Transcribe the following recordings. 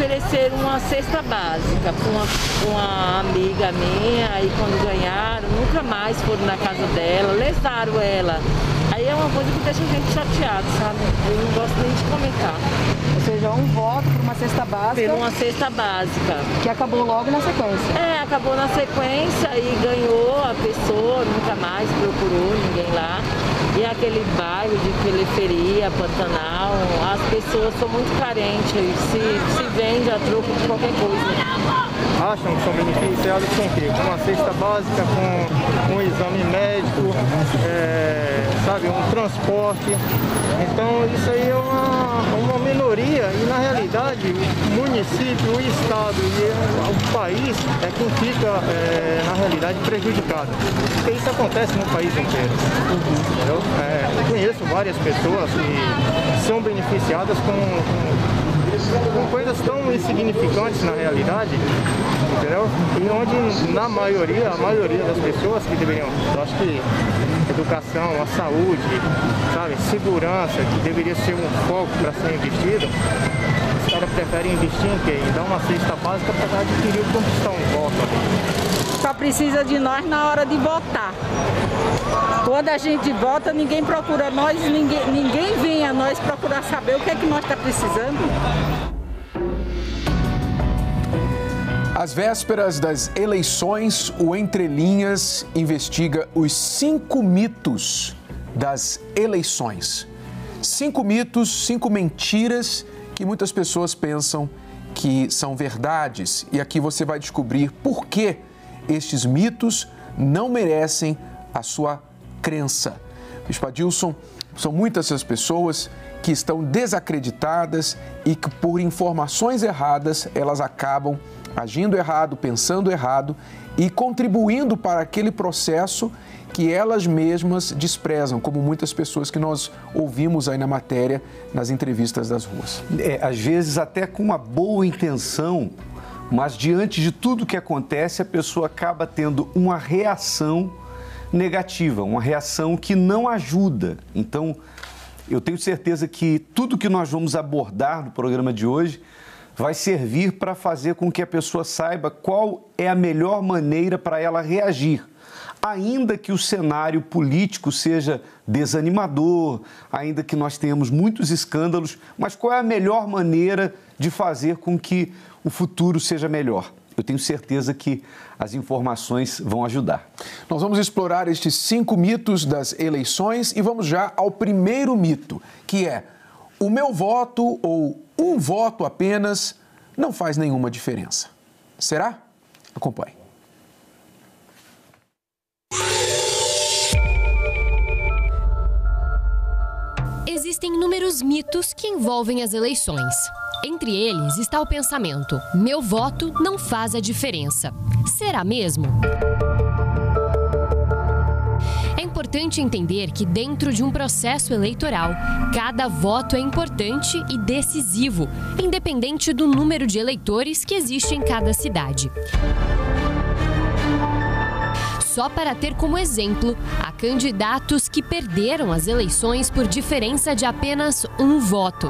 ofereceram uma cesta básica para uma amiga minha, e quando ganharam, nunca mais foram na casa dela, lesaram ela. Aí é uma coisa que deixa a gente chateado, sabe? Eu não gosto nem de comentar. Ou seja, um voto por uma cesta básica. Por uma cesta básica. Que acabou logo na sequência. É, acabou na sequência e ganhou a pessoa, nunca mais procurou ninguém lá. E aquele bairro de periferia, Pantanal, as pessoas são muito carentes, se vende a troco de qualquer coisa. Acham que são beneficiados com o quê? Com uma cesta básica, com um exame médico, sabe, um transporte. Então isso aí é uma minoria e na realidade o município, o estado e o país é quem fica na realidade prejudicado. Porque isso acontece no país inteiro. Entendeu? Conheço várias pessoas que são beneficiadas com coisas tão insignificantes na realidade, entendeu? E onde a maioria das pessoas que deveriam, eu acho que educação, a saúde, sabe, segurança, que deveria ser um foco para ser investido, os caras preferem investir em quê? Em dar uma cesta básica para adquirir e conquistar um voto ali. Só precisa de nós na hora de votar. Quando a gente vota, ninguém procura nós, ninguém vem a nós procurar saber o que é que nós está precisando. Às vésperas das eleições, o Entre Linhas investiga os 5 mitos das eleições. 5 mitos, 5 mentiras que muitas pessoas pensam que são verdades. E aqui você vai descobrir por que estes mitos não merecem a sua crença. Bispo Adilson, são muitas as pessoas que estão desacreditadas e que por informações erradas elas acabam agindo errado, pensando errado e contribuindo para aquele processo que elas mesmas desprezam, como muitas pessoas que nós ouvimos aí na matéria, nas entrevistas das ruas. Às vezes até com uma boa intenção, mas diante de tudo que acontece, a pessoa acaba tendo uma reação negativa, uma reação que não ajuda. Então, eu tenho certeza que tudo que nós vamos abordar no programa de hoje vai servir para fazer com que a pessoa saiba qual é a melhor maneira para ela reagir. Ainda que o cenário político seja desanimador, ainda que nós tenhamos muitos escândalos, mas qual é a melhor maneira de fazer com que o futuro seja melhor? Eu tenho certeza que as informações vão ajudar. Nós vamos explorar estes 5 mitos das eleições e vamos já ao primeiro mito, que é: o meu voto ou um voto apenas não faz nenhuma diferença. Será? Acompanhe. Existem inúmeros mitos que envolvem as eleições. Entre eles está o pensamento: meu voto não faz a diferença. Será mesmo? É importante entender que dentro de um processo eleitoral, cada voto é importante e decisivo, independente do número de eleitores que existe em cada cidade. Só para ter como exemplo, há candidatos que perderam as eleições por diferença de apenas um voto.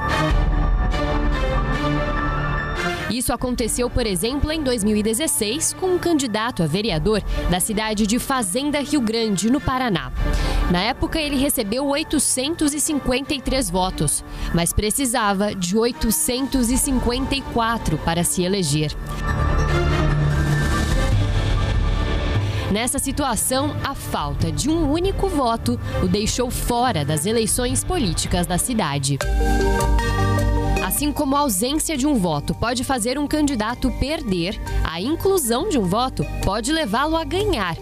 Isso aconteceu, por exemplo, em 2016, com um candidato a vereador da cidade de Fazenda, Rio Grande, no Paraná. Na época, ele recebeu 853 votos, mas precisava de 854 para se eleger. Nessa situação, a falta de um único voto o deixou fora das eleições políticas da cidade. Assim como a ausência de um voto pode fazer um candidato perder, a inclusão de um voto pode levá-lo a ganhar.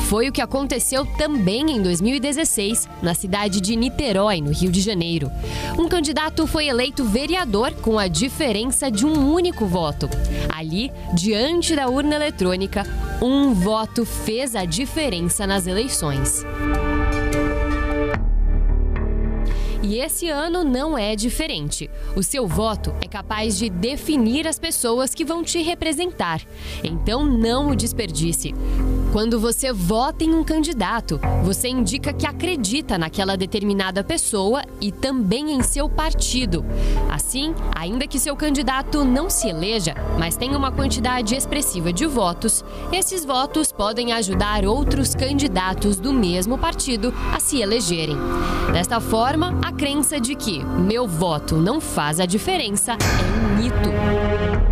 Foi o que aconteceu também em 2016, na cidade de Niterói, no Rio de Janeiro. Um candidato foi eleito vereador com a diferença de um único voto. Ali, diante da urna eletrônica, um voto fez a diferença nas eleições. E esse ano não é diferente. O seu voto é capaz de definir as pessoas que vão te representar. Então não o desperdice. Quando você vota em um candidato, você indica que acredita naquela determinada pessoa e também em seu partido. Assim, ainda que seu candidato não se eleja, mas tenha uma quantidade expressiva de votos, esses votos podem ajudar outros candidatos do mesmo partido a se elegerem. Desta forma, a crença de que meu voto não faz a diferença é um mito.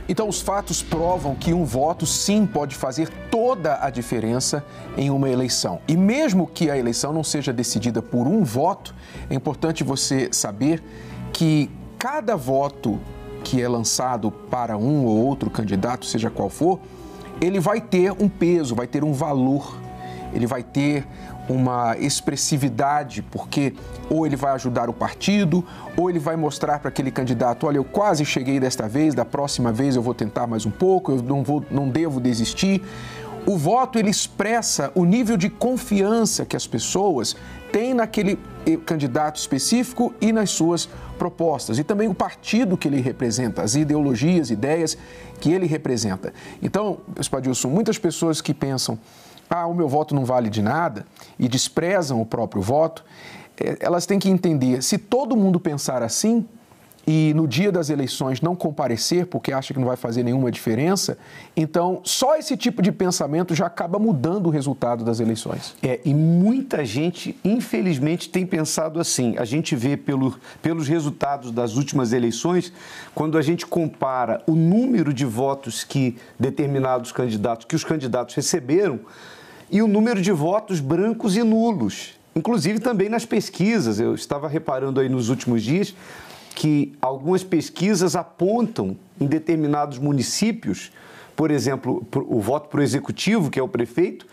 Então, os fatos provam que um voto, sim, pode fazer toda a diferença em uma eleição. E mesmo que a eleição não seja decidida por um voto, é importante você saber que cada voto que é lançado para um ou outro candidato, seja qual for, ele vai ter um peso, vai ter um valor, ele vai ter uma expressividade, porque ou ele vai ajudar o partido, ou ele vai mostrar para aquele candidato, olha, eu quase cheguei desta vez, da próxima vez eu vou tentar mais um pouco, eu não devo desistir. O voto, ele expressa o nível de confiança que as pessoas têm naquele candidato específico e nas suas propostas, e também o partido que ele representa, as ideologias, ideias que ele representa. Então, Espadilson, muitas pessoas que pensam, o meu voto não vale de nada, e desprezam o próprio voto, elas têm que entender, se todo mundo pensar assim e no dia das eleições não comparecer porque acha que não vai fazer nenhuma diferença, então só esse tipo de pensamento já acaba mudando o resultado das eleições. E muita gente, infelizmente, tem pensado assim. A gente vê pelos resultados das últimas eleições, quando a gente compara o número de votos que determinados candidatos, que os candidatos receberam, e o número de votos brancos e nulos. Inclusive também nas pesquisas. Eu estava reparando aí nos últimos dias que algumas pesquisas apontam em determinados municípios, por exemplo, o voto para o executivo, que é o prefeito,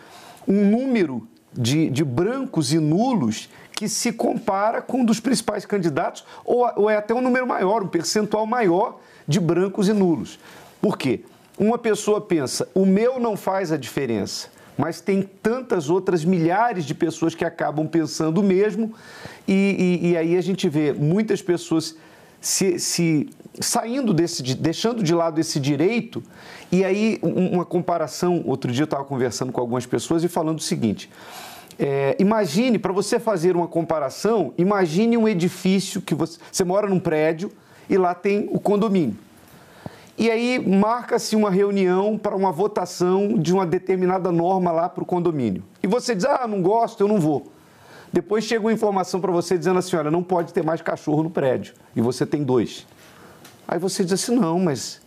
um número de brancos e nulos que se compara com um dos principais candidatos, ou é até um número maior, um percentual maior de brancos e nulos. Por quê? Uma pessoa pensa, o meu não faz a diferença, mas tem tantas outras milhares de pessoas que acabam pensando o mesmo, e aí a gente vê muitas pessoas se saindo deixando de lado esse direito. E aí uma comparação, outro dia eu estava conversando com algumas pessoas e falando o seguinte, imagine, para você fazer uma comparação, imagine um edifício que você mora num prédio e lá tem o condomínio. E aí marca-se uma reunião para uma votação de uma determinada norma lá para o condomínio. E você diz, não gosto, eu não vou. Depois chega uma informação para você dizendo assim, olha, não pode ter mais cachorro no prédio. E você tem 2. Aí você diz assim, não, mas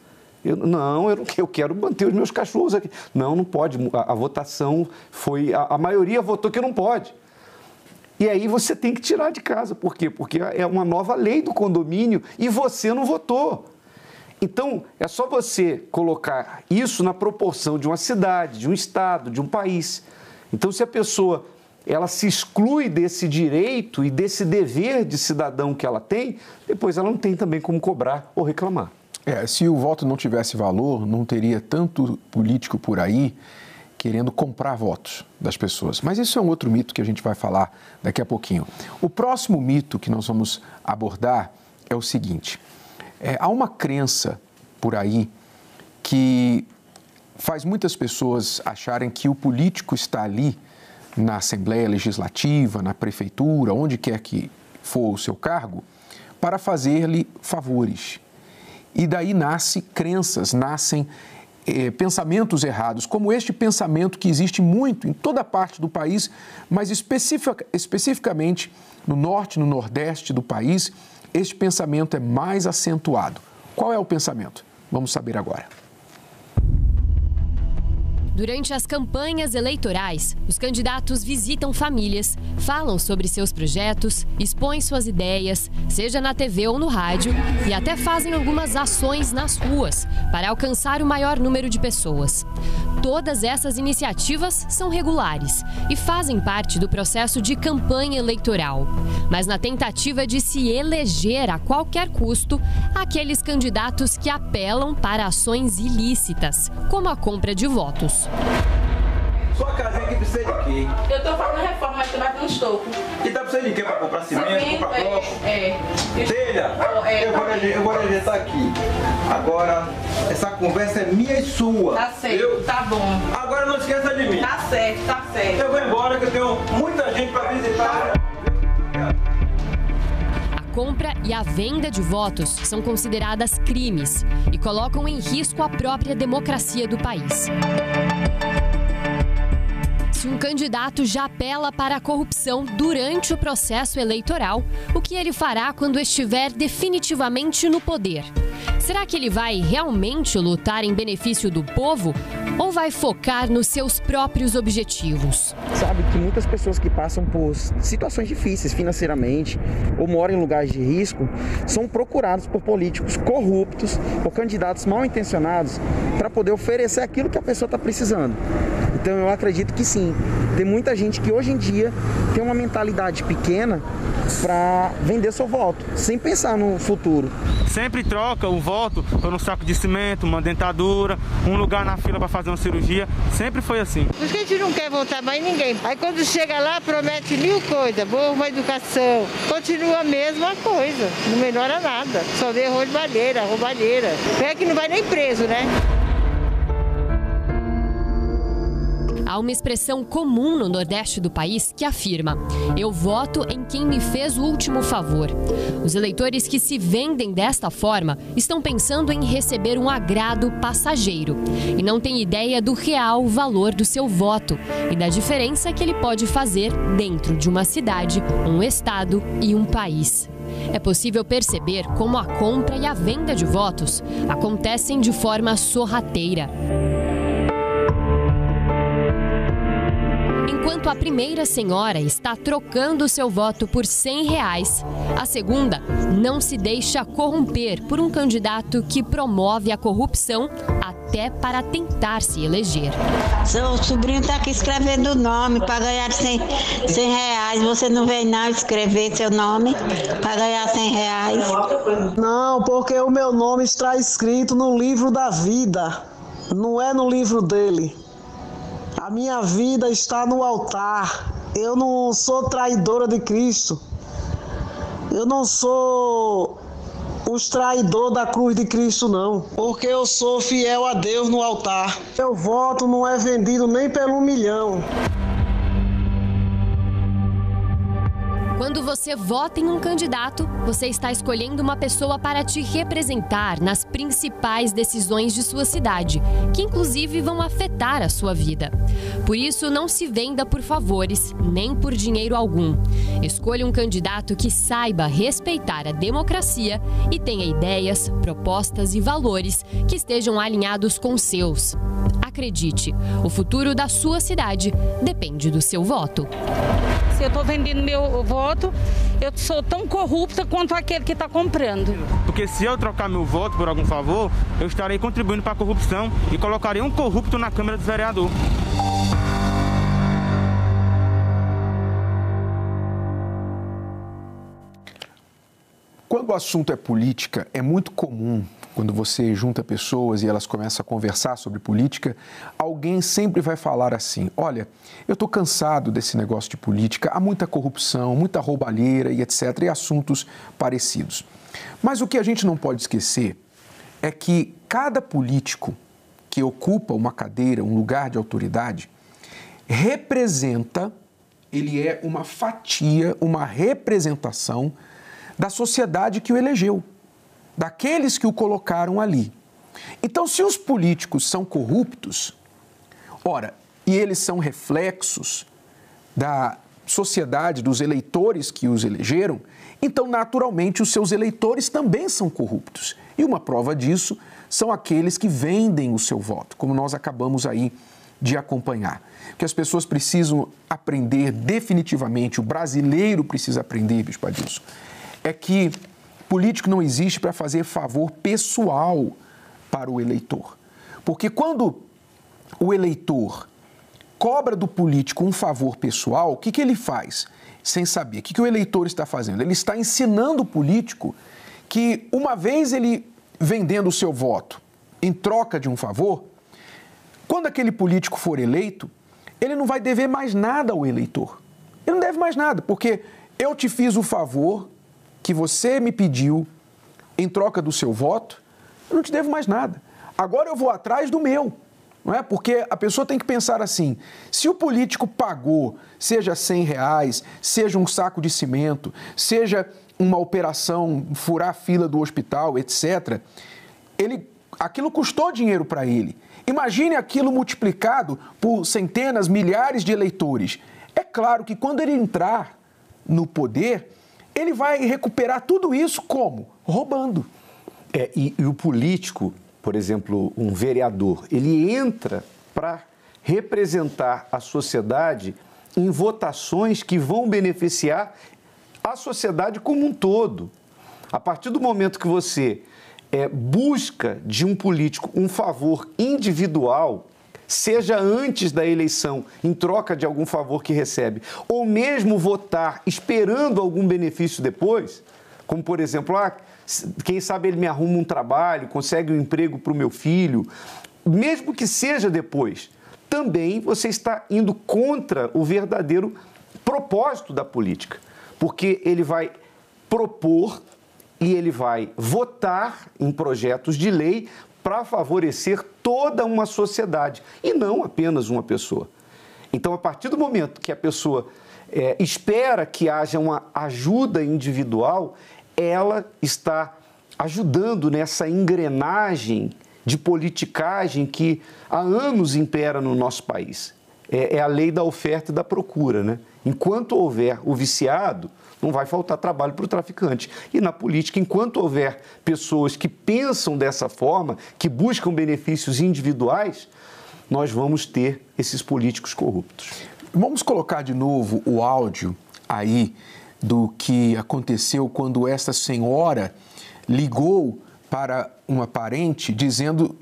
eu quero manter os meus cachorros aqui. Não pode. A votação foi, a maioria votou que não pode. E aí você tem que tirar de casa. Por quê? Porque é uma nova lei do condomínio e você não votou. Então, é só você colocar isso na proporção de uma cidade, de um estado, de um país. Então, se a pessoa ela se exclui desse direito e desse dever de cidadão que ela tem, depois ela não tem também como cobrar ou reclamar. Se o voto não tivesse valor, não teria tanto político por aí querendo comprar votos das pessoas. Mas isso é um outro mito que a gente vai falar daqui a pouquinho. O próximo mito que nós vamos abordar é o seguinte. Há uma crença por aí que faz muitas pessoas acharem que o político está ali na Assembleia Legislativa, na Prefeitura, onde quer que for o seu cargo, para fazer-lhe favores. E daí nascem pensamentos errados, como este pensamento que existe muito em toda parte do país, mas especificamente no norte e no nordeste do país, este pensamento é mais acentuado. Qual é o pensamento? Vamos saber agora. Durante as campanhas eleitorais, os candidatos visitam famílias, falam sobre seus projetos, expõem suas ideias, seja na TV ou no rádio, e até fazem algumas ações nas ruas para alcançar o maior número de pessoas. Todas essas iniciativas são regulares e fazem parte do processo de campanha eleitoral. Mas na tentativa de se eleger a qualquer custo, há aqueles candidatos que apelam para ações ilícitas, como a compra de votos. Sua casinha aqui precisa de quê? Eu tô fazendo reforma, mas vai com uns tocos. E tá precisando de quê? Pra comprar cimento, comprar bloco? Telha? Eu vou ajeitar aqui. Agora, essa conversa é minha e sua. Tá certo, tá bom. Agora não esqueça de mim. Tá certo, tá certo. Eu vou embora que eu tenho muita gente pra visitar. A compra e a venda de votos são consideradas crimes e colocam em risco a própria democracia do país. Se um candidato já apela para a corrupção durante o processo eleitoral, o que ele fará quando estiver definitivamente no poder? Será que ele vai realmente lutar em benefício do povo ou vai focar nos seus próprios objetivos? Sabe que muitas pessoas que passam por situações difíceis financeiramente ou moram em lugares de risco são procurados por políticos corruptos ou candidatos mal intencionados para poder oferecer aquilo que a pessoa está precisando. Então eu acredito que sim, tem muita gente que hoje em dia tem uma mentalidade pequena para vender seu voto, sem pensar no futuro. Sempre troca o voto por um saco de cimento, uma dentadura, um lugar na fila para fazer uma cirurgia. Sempre foi assim. Por que a gente não quer votar mais ninguém? Aí quando chega lá, promete mil coisas, boa educação. Continua a mesma coisa, não melhora nada. Só vê roubalheira. É que não vai nem preso, né? Há uma expressão comum no Nordeste do país que afirma: eu voto em quem me fez o último favor. Os eleitores que se vendem desta forma estão pensando em receber um agrado passageiro e não têm ideia do real valor do seu voto e da diferença que ele pode fazer dentro de uma cidade, um estado e um país. É possível perceber como a compra e a venda de votos acontecem de forma sorrateira. Enquanto a primeira senhora está trocando seu voto por R$100, a segunda não se deixa corromper por um candidato que promove a corrupção até para tentar se eleger. Seu sobrinho está aqui escrevendo o nome para ganhar R$100. Você não vem não escrever seu nome para ganhar R$100? Não, porque o meu nome está escrito no livro da vida, não é no livro dele. A minha vida está no altar. Eu não sou traidora de Cristo. Eu não sou os traidores da cruz de Cristo, não. Porque eu sou fiel a Deus no altar. Meu voto não é vendido nem pelo 1 milhão. Quando você vota em um candidato, você está escolhendo uma pessoa para te representar nas principais decisões de sua cidade, que inclusive vão afetar a sua vida. Por isso, não se venda por favores, nem por dinheiro algum. Escolha um candidato que saiba respeitar a democracia e tenha ideias, propostas e valores que estejam alinhados com os seus. Acredite, o futuro da sua cidade depende do seu voto. Se eu estou vendendo meu voto, eu sou tão corrupta quanto aquele que está comprando. Porque se eu trocar meu voto por algum favor, eu estarei contribuindo para a corrupção e colocarei um corrupto na Câmara dos Vereadores. Quando o assunto é política, é muito comum, quando você junta pessoas e elas começam a conversar sobre política, alguém sempre vai falar assim: olha, eu estou cansado desse negócio de política, há muita corrupção, muita roubalheira e etc, e assuntos parecidos. Mas o que a gente não pode esquecer é que cada político que ocupa uma cadeira, um lugar de autoridade, representa, ele é uma fatia, uma representação da sociedade que o elegeu, daqueles que o colocaram ali. Então, se os políticos são corruptos, ora, e eles são reflexos da sociedade, dos eleitores que os elegeram, então, naturalmente, os seus eleitores também são corruptos. E uma prova disso são aqueles que vendem o seu voto, como nós acabamos aí de acompanhar. O que as pessoas precisam aprender definitivamente, o brasileiro precisa aprender, Bispo Adilson, é que político não existe para fazer favor pessoal para o eleitor. Porque quando o eleitor cobra do político um favor pessoal, o que ele faz? Sem saber. O que o eleitor está fazendo? Ele está ensinando o político que, uma vez ele vendendo o seu voto em troca de um favor, quando aquele político for eleito, ele não vai dever mais nada ao eleitor. Ele não deve mais nada, porque eu te fiz o favor que você me pediu em troca do seu voto, eu não te devo mais nada. Agora eu vou atrás do meu, não é? Porque a pessoa tem que pensar assim, se o político pagou, seja R$100, seja um saco de cimento, seja uma operação, furar a fila do hospital, etc., aquilo custou dinheiro para ele. Imagine aquilo multiplicado por centenas, milhares de eleitores. É claro que quando ele entrar no poder, ele vai recuperar tudo isso como? Roubando. E o político, por exemplo, um vereador, ele entra para representar a sociedade em votações que vão beneficiar a sociedade como um todo. A partir do momento que você busca de um político um favor individual, seja antes da eleição, em troca de algum favor que recebe, ou mesmo votar esperando algum benefício depois, como, por exemplo, quem sabe ele me arruma um trabalho, consegue um emprego para o meu filho, mesmo que seja depois, também você está indo contra o verdadeiro propósito da política, porque ele vai propor e ele vai votar em projetos de lei para favorecer toda uma sociedade e não apenas uma pessoa. Então, a partir do momento que a pessoa espera que haja uma ajuda individual, ela está ajudando nessa engrenagem de politicagem que há anos impera no nosso país. É a lei da oferta e da procura, né? Enquanto houver o viciado, não vai faltar trabalho para o traficante. E na política, enquanto houver pessoas que pensam dessa forma, que buscam benefícios individuais, nós vamos ter esses políticos corruptos. Vamos colocar de novo o áudio aí do que aconteceu quando esta senhora ligou para uma parente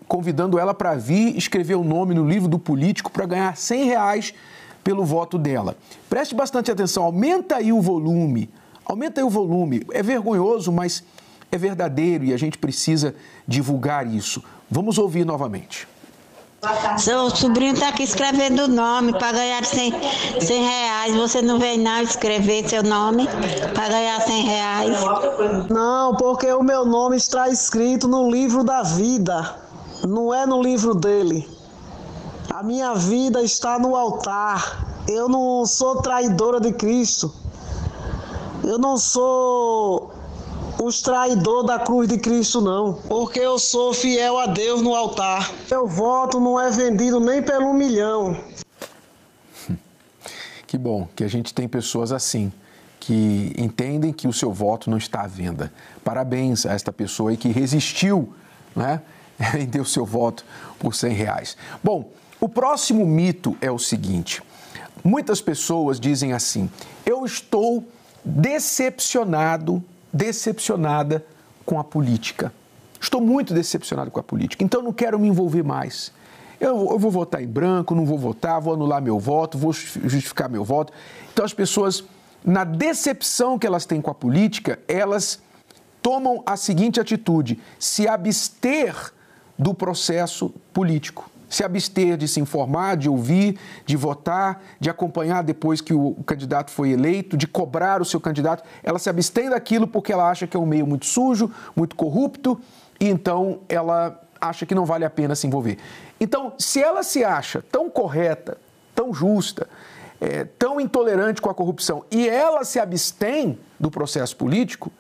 convidando ela para vir escrever o nome no livro do político para ganhar R$100 pelo voto dela. Preste bastante atenção, aumenta aí o volume, é vergonhoso, mas é verdadeiro e a gente precisa divulgar isso. Vamos ouvir novamente. Seu sobrinho está aqui escrevendo o nome para ganhar R$100. Você não vem não escrever seu nome para ganhar R$100? Não, porque o meu nome está escrito no livro da vida, não é no livro dele. A minha vida está no altar. Eu não sou traidora de Cristo. Eu não sou os traidores da cruz de Cristo, não. Porque eu sou fiel a Deus no altar. Meu voto não é vendido nem pelo $1 milhão. Que bom que a gente tem pessoas assim, que entendem que o seu voto não está à venda. Parabéns a esta pessoa aí que resistiu, né, em ter o seu voto por R$100. Bom, o próximo mito é o seguinte. Muitas pessoas dizem assim, eu estou decepcionada com a política. Estou muito decepcionado com a política, então não quero me envolver mais. Eu vou votar em branco, não vou votar, vou anular meu voto, vou justificar meu voto. Então as pessoas, na decepção que elas têm com a política, elas tomam a seguinte atitude, se abster do processo político. Se abster de se informar, de ouvir, de votar, de acompanhar depois que o candidato foi eleito, de cobrar o seu candidato. Ela se abstém daquilo porque ela acha que é um meio muito sujo, muito corrupto, e então ela acha que não vale a pena se envolver. Então, se ela se acha tão correta, tão justa, tão intolerante com a corrupção, e ela se abstém do processo político,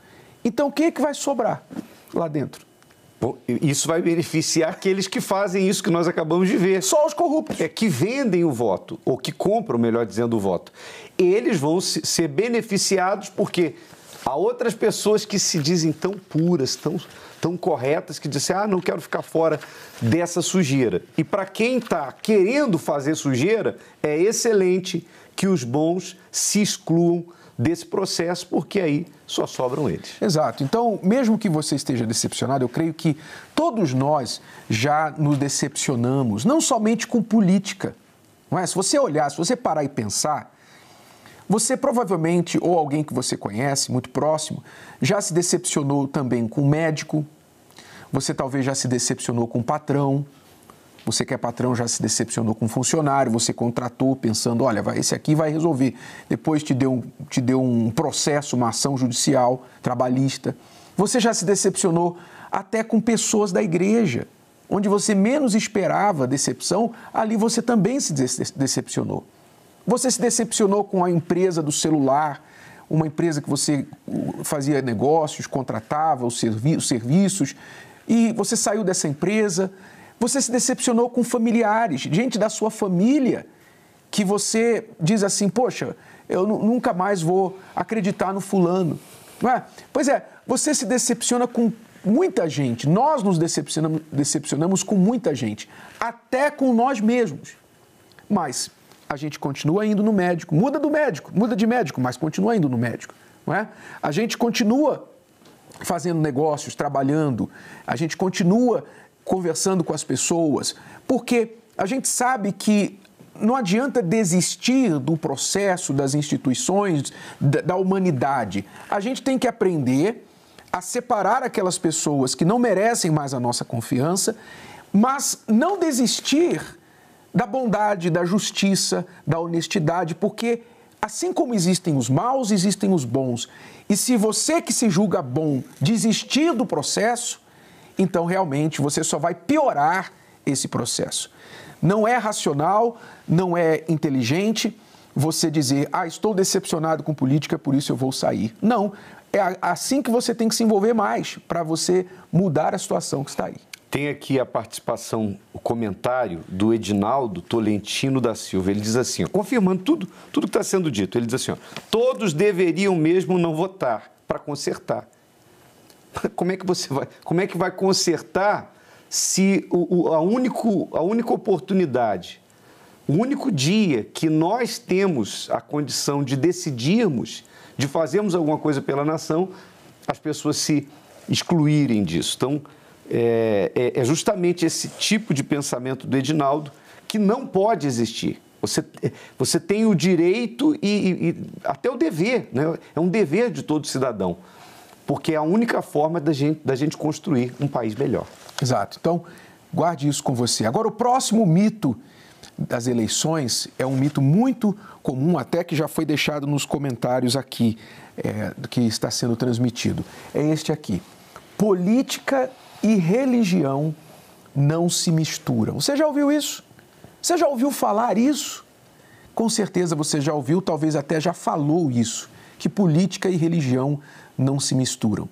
então o que é que vai sobrar lá dentro? Bom, isso vai beneficiar aqueles que fazem isso que nós acabamos de ver. Só os corruptos. Que vendem o voto, ou que compram, melhor dizendo, o voto. Eles vão ser beneficiados porque há outras pessoas que se dizem tão puras, tão corretas, que dizem, não quero ficar fora dessa sujeira. E para quem está querendo fazer sujeira, é excelente que os bons se excluam desse processo, porque aí só sobram eles. Exato. Então, mesmo que você esteja decepcionado, eu creio que todos nós já nos decepcionamos, não somente com política. Não é? Se você olhar, se você parar e pensar, você provavelmente, ou alguém que você conhece, muito próximo, já se decepcionou também com o médico, você talvez já se decepcionou com o patrão, Você que é patrão já se decepcionou com um funcionário, você contratou pensando, olha, esse aqui vai resolver. Depois te deu um processo, uma ação judicial, trabalhista. Você já se decepcionou até com pessoas da igreja, onde você menos esperava decepção, ali você também se decepcionou. Você se decepcionou com a empresa do celular, uma empresa que você fazia negócios, contratava os serviços, e você saiu dessa empresa. Você se decepcionou com familiares, gente da sua família, que você diz assim, poxa, eu nunca mais vou acreditar no fulano. Não é? Pois é, você se decepciona com muita gente. Nós nos decepcionamos com muita gente, até com nós mesmos. Mas a gente continua indo no médico, muda de médico, mas continua indo no médico. Não é? A gente continua fazendo negócios, trabalhando, a gente continua conversando com as pessoas, porque a gente sabe que não adianta desistir do processo, das instituições, da humanidade. A gente tem que aprender a separar aquelas pessoas que não merecem mais a nossa confiança, mas não desistir da bondade, da justiça, da honestidade, porque assim como existem os maus, existem os bons. E se você que se julga bom desistir do processo, então realmente você só vai piorar esse processo. Não é racional, não é inteligente você dizer, estou decepcionado com política, por isso eu vou sair. Não, é assim que você tem que se envolver mais, para você mudar a situação que está aí. Tem aqui a participação, o comentário do Edinaldo Tolentino da Silva. Ele diz assim, confirmando tudo que está sendo dito, ele diz assim, todos deveriam mesmo não votar para consertar. Como é que vai consertar se a única oportunidade, o único dia que nós temos a condição de decidirmos, de fazermos alguma coisa pela nação, as pessoas se excluírem disso? Então, é justamente esse tipo de pensamento do Edinaldo que não pode existir. Você tem o direito e até o dever, né? É um dever de todo cidadão. Porque é a única forma da gente construir um país melhor. Exato. Então, guarde isso com você. Agora, o próximo mito das eleições é um mito muito comum, até que já foi deixado nos comentários aqui, que está sendo transmitido. É este aqui. Política e religião não se misturam. Você já ouviu isso? Você já ouviu falar isso? Com certeza você já ouviu, talvez até já falou isso, que política e religião não se misturam.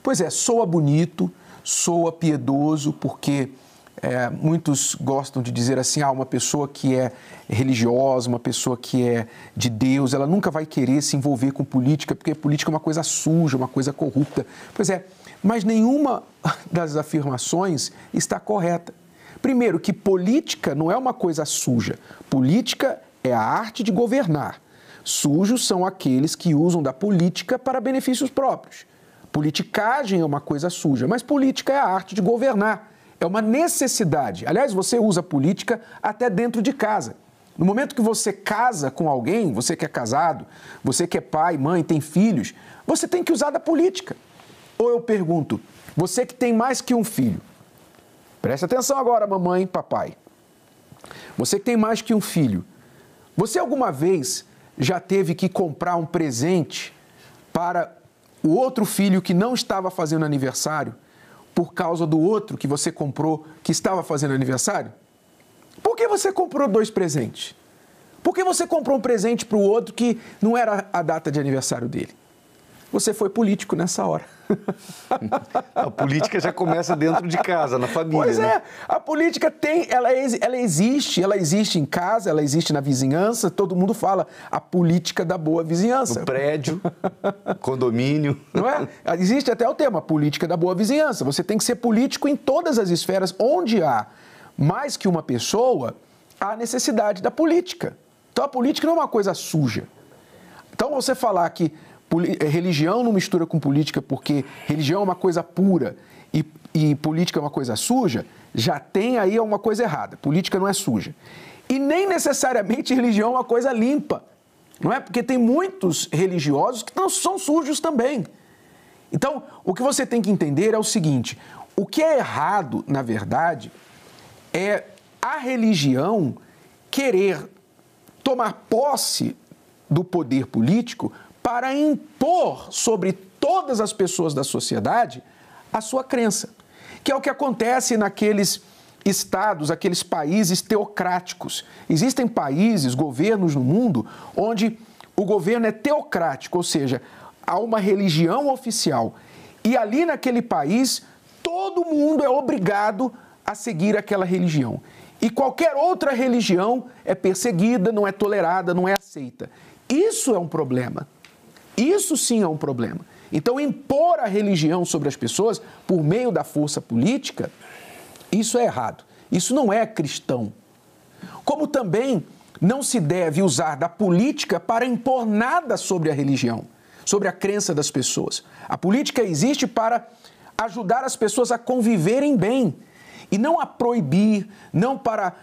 Pois é, soa bonito, soa piedoso, porque muitos gostam de dizer assim, uma pessoa que é religiosa, uma pessoa que é de Deus, ela nunca vai querer se envolver com política, porque política é uma coisa suja, uma coisa corrupta. Pois é, mas nenhuma das afirmações está correta. Primeiro, que política não é uma coisa suja. Política é a arte de governar. Sujos são aqueles que usam da política para benefícios próprios. Politicagem é uma coisa suja, mas política é a arte de governar. É uma necessidade. Aliás, você usa política até dentro de casa. No momento que você casa com alguém, você que é casado, você que é pai, mãe, tem filhos, você tem que usar da política. Ou eu pergunto, você que tem mais que um filho, preste atenção agora, mamãe e papai. Você que tem mais que um filho, você alguma vez já teve que comprar um presente para o outro filho que não estava fazendo aniversário por causa do outro que você comprou que estava fazendo aniversário? Por que você comprou 2 presentes? Por que você comprou um presente para o outro que não era a data de aniversário dele? Você foi político nessa hora. A política já começa dentro de casa, na família. Pois é, né? A política ela existe em casa, ela existe na vizinhança, todo mundo fala a política da boa vizinhança. No prédio, condomínio. Não é? Existe até o tema, a política da boa vizinhança. Você tem que ser político em todas as esferas. Onde há mais que uma pessoa, há necessidade da política. Então a política não é uma coisa suja. Então você falar que religião não mistura com política porque religião é uma coisa pura e política é uma coisa suja, já tem aí uma coisa errada. Política não é suja. E nem necessariamente religião é uma coisa limpa, não é? Porque tem muitos religiosos que não são sujos também. Então, o que você tem que entender é o seguinte, o que é errado, na verdade, é a religião querer tomar posse do poder político para impor sobre todas as pessoas da sociedade a sua crença, que é o que acontece naqueles estados, aqueles países teocráticos. Existem países, governos no mundo, onde o governo é teocrático, ou seja, há uma religião oficial. E ali naquele país, todo mundo é obrigado a seguir aquela religião. E qualquer outra religião é perseguida, não é tolerada, não é aceita. Isso é um problema. Isso sim é um problema. Então, impor a religião sobre as pessoas por meio da força política, isso é errado. Isso não é cristão. Como também não se deve usar da política para impor nada sobre a religião, sobre a crença das pessoas. A política existe para ajudar as pessoas a conviverem bem e não a proibir, não para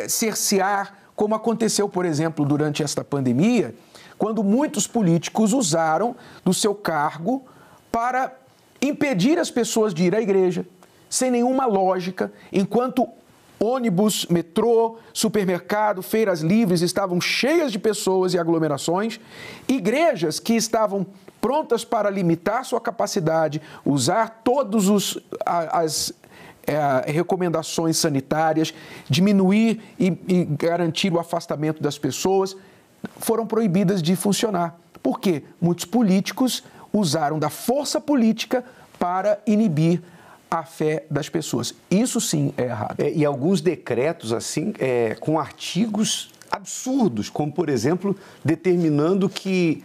cercear, como aconteceu, por exemplo, durante esta pandemia, quando muitos políticos usaram do seu cargo para impedir as pessoas de ir à igreja, sem nenhuma lógica, enquanto ônibus, metrô, supermercado, feiras livres estavam cheias de pessoas e aglomerações, igrejas que estavam prontas para limitar sua capacidade, usar todas as recomendações sanitárias, diminuir e garantir o afastamento das pessoas, foram proibidas de funcionar. Por quê? Muitos políticos usaram da força política para inibir a fé das pessoas. Isso sim é errado. E alguns decretos, assim, com artigos absurdos, como, por exemplo, determinando que,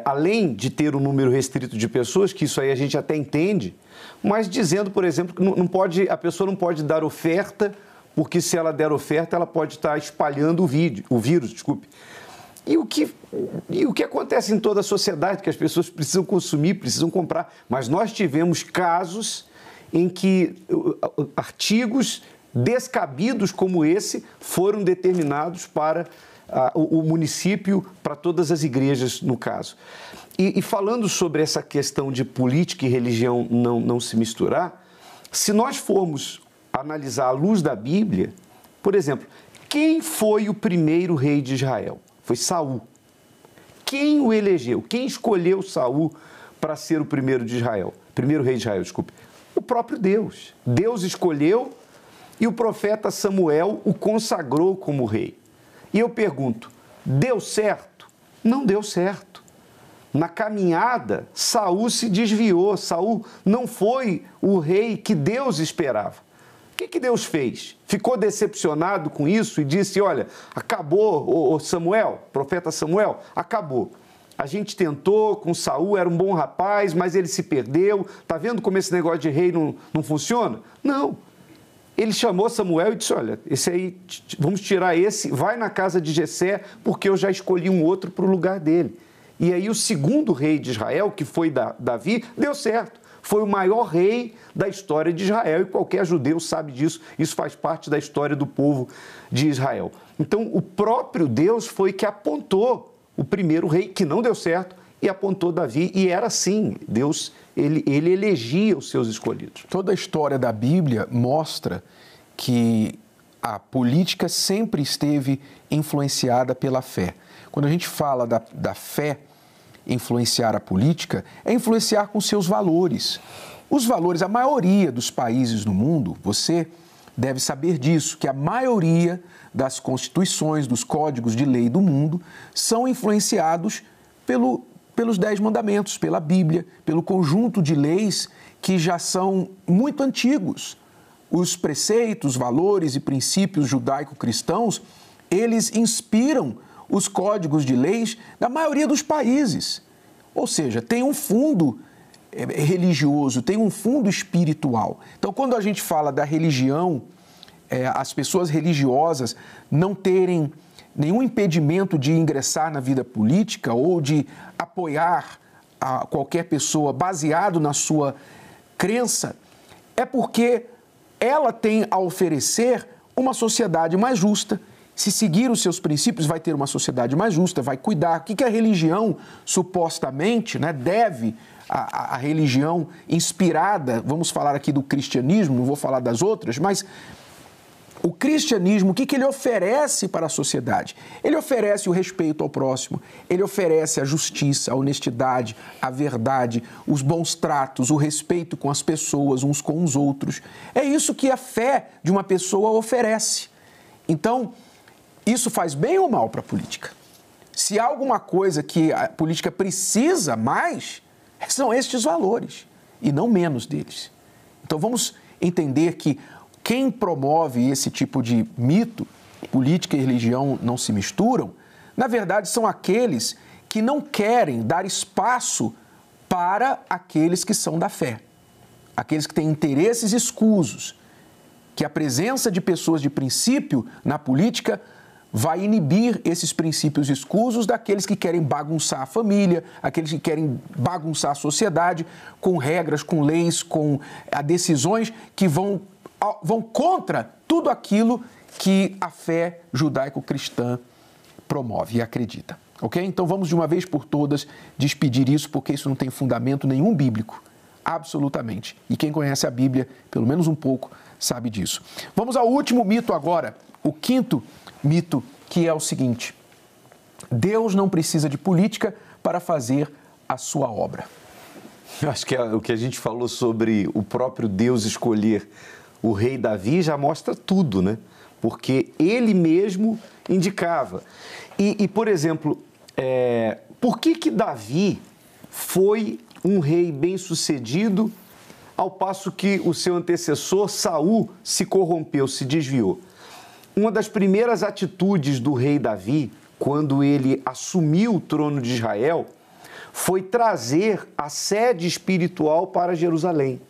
além de ter um número restrito de pessoas, que isso aí a gente até entende, mas dizendo, por exemplo, que a pessoa não pode dar oferta, porque se ela der oferta, ela pode estar espalhando o vírus. E o que acontece em toda a sociedade, que as pessoas precisam consumir, precisam comprar. Mas nós tivemos casos em que artigos descabidos como esse foram determinados para o município, para todas as igrejas, no caso. E falando sobre essa questão de política e religião não se misturar, se nós formos analisar à luz da Bíblia, por exemplo, quem foi o primeiro rei de Israel? Foi Saul. Quem o elegeu? Quem escolheu Saul para ser o primeiro rei de Israel, desculpe? O próprio Deus. Deus escolheu e o profeta Samuel o consagrou como rei. E eu pergunto, deu certo? Não deu certo. Na caminhada, Saul se desviou. Saul não foi o rei que Deus esperava. O que Deus fez? Ficou decepcionado com isso e disse, olha, acabou, Samuel, profeta Samuel, acabou. A gente tentou com Saul, era um bom rapaz, mas ele se perdeu. Está vendo como esse negócio de rei não funciona? Não. Ele chamou Samuel e disse, olha, esse aí, vamos tirar esse, vai na casa de Jessé, porque eu já escolhi um outro para o lugar dele. E aí o segundo rei de Israel, que foi Davi, deu certo. Foi o maior rei da história de Israel e qualquer judeu sabe disso. Isso faz parte da história do povo de Israel. Então, o próprio Deus foi que apontou o primeiro rei, que não deu certo, e apontou Davi. E era assim, Deus, ele elegia os seus escolhidos. Toda a história da Bíblia mostra que a política sempre esteve influenciada pela fé. Quando a gente fala da fé, influenciar a política, é influenciar com seus valores. Os valores, a maioria dos países no mundo, você deve saber disso, que a maioria das constituições, dos códigos de lei do mundo, são influenciados pelos 10 mandamentos, pela Bíblia, pelo conjunto de leis que já são muito antigos. Os preceitos, valores e princípios judaico-cristãos, eles inspiram os códigos de leis da maioria dos países. Ou seja, tem um fundo religioso, tem um fundo espiritual. Então, quando a gente fala da religião, as pessoas religiosas não terem nenhum impedimento de ingressar na vida política ou de apoiar a qualquer pessoa baseado na sua crença, é porque ela tem a oferecer uma sociedade mais justa. Se seguir os seus princípios, vai ter uma sociedade mais justa, vai cuidar. O que a religião, supostamente, deve, a religião inspirada, vamos falar aqui do cristianismo, não vou falar das outras, mas O cristianismo, o que ele oferece para a sociedade? Ele oferece o respeito ao próximo, ele oferece a justiça, a honestidade, a verdade, os bons tratos, o respeito com as pessoas, uns com os outros. É isso que a fé de uma pessoa oferece. Então, isso faz bem ou mal para a política? Se há alguma coisa que a política precisa mais, são estes valores, e não menos deles. Então, vamos entender que quem promove esse tipo de mito, política e religião não se misturam, na verdade são aqueles que não querem dar espaço para aqueles que são da fé, aqueles que têm interesses escusos, que a presença de pessoas de princípio na política vai inibir esses princípios escusos daqueles que querem bagunçar a família, aqueles que querem bagunçar a sociedade com regras, com leis, com decisões que vão contra tudo aquilo que a fé judaico-cristã promove e acredita, ok? Então vamos de uma vez por todas despedir isso, porque isso não tem fundamento nenhum bíblico, absolutamente. E quem conhece a Bíblia, pelo menos um pouco, sabe disso. Vamos ao último mito agora, o quinto mito, que é o seguinte: Deus não precisa de política para fazer a sua obra. Eu acho que o que a gente falou sobre o próprio Deus escolher o rei Davi já mostra tudo, né? Porque ele mesmo indicava. Por exemplo, por que Davi foi um rei bem-sucedido ao passo que o seu antecessor, Saul, se corrompeu, se desviou? Uma das primeiras atitudes do rei Davi, quando ele assumiu o trono de Israel, foi trazer a sede espiritual para Jerusalém.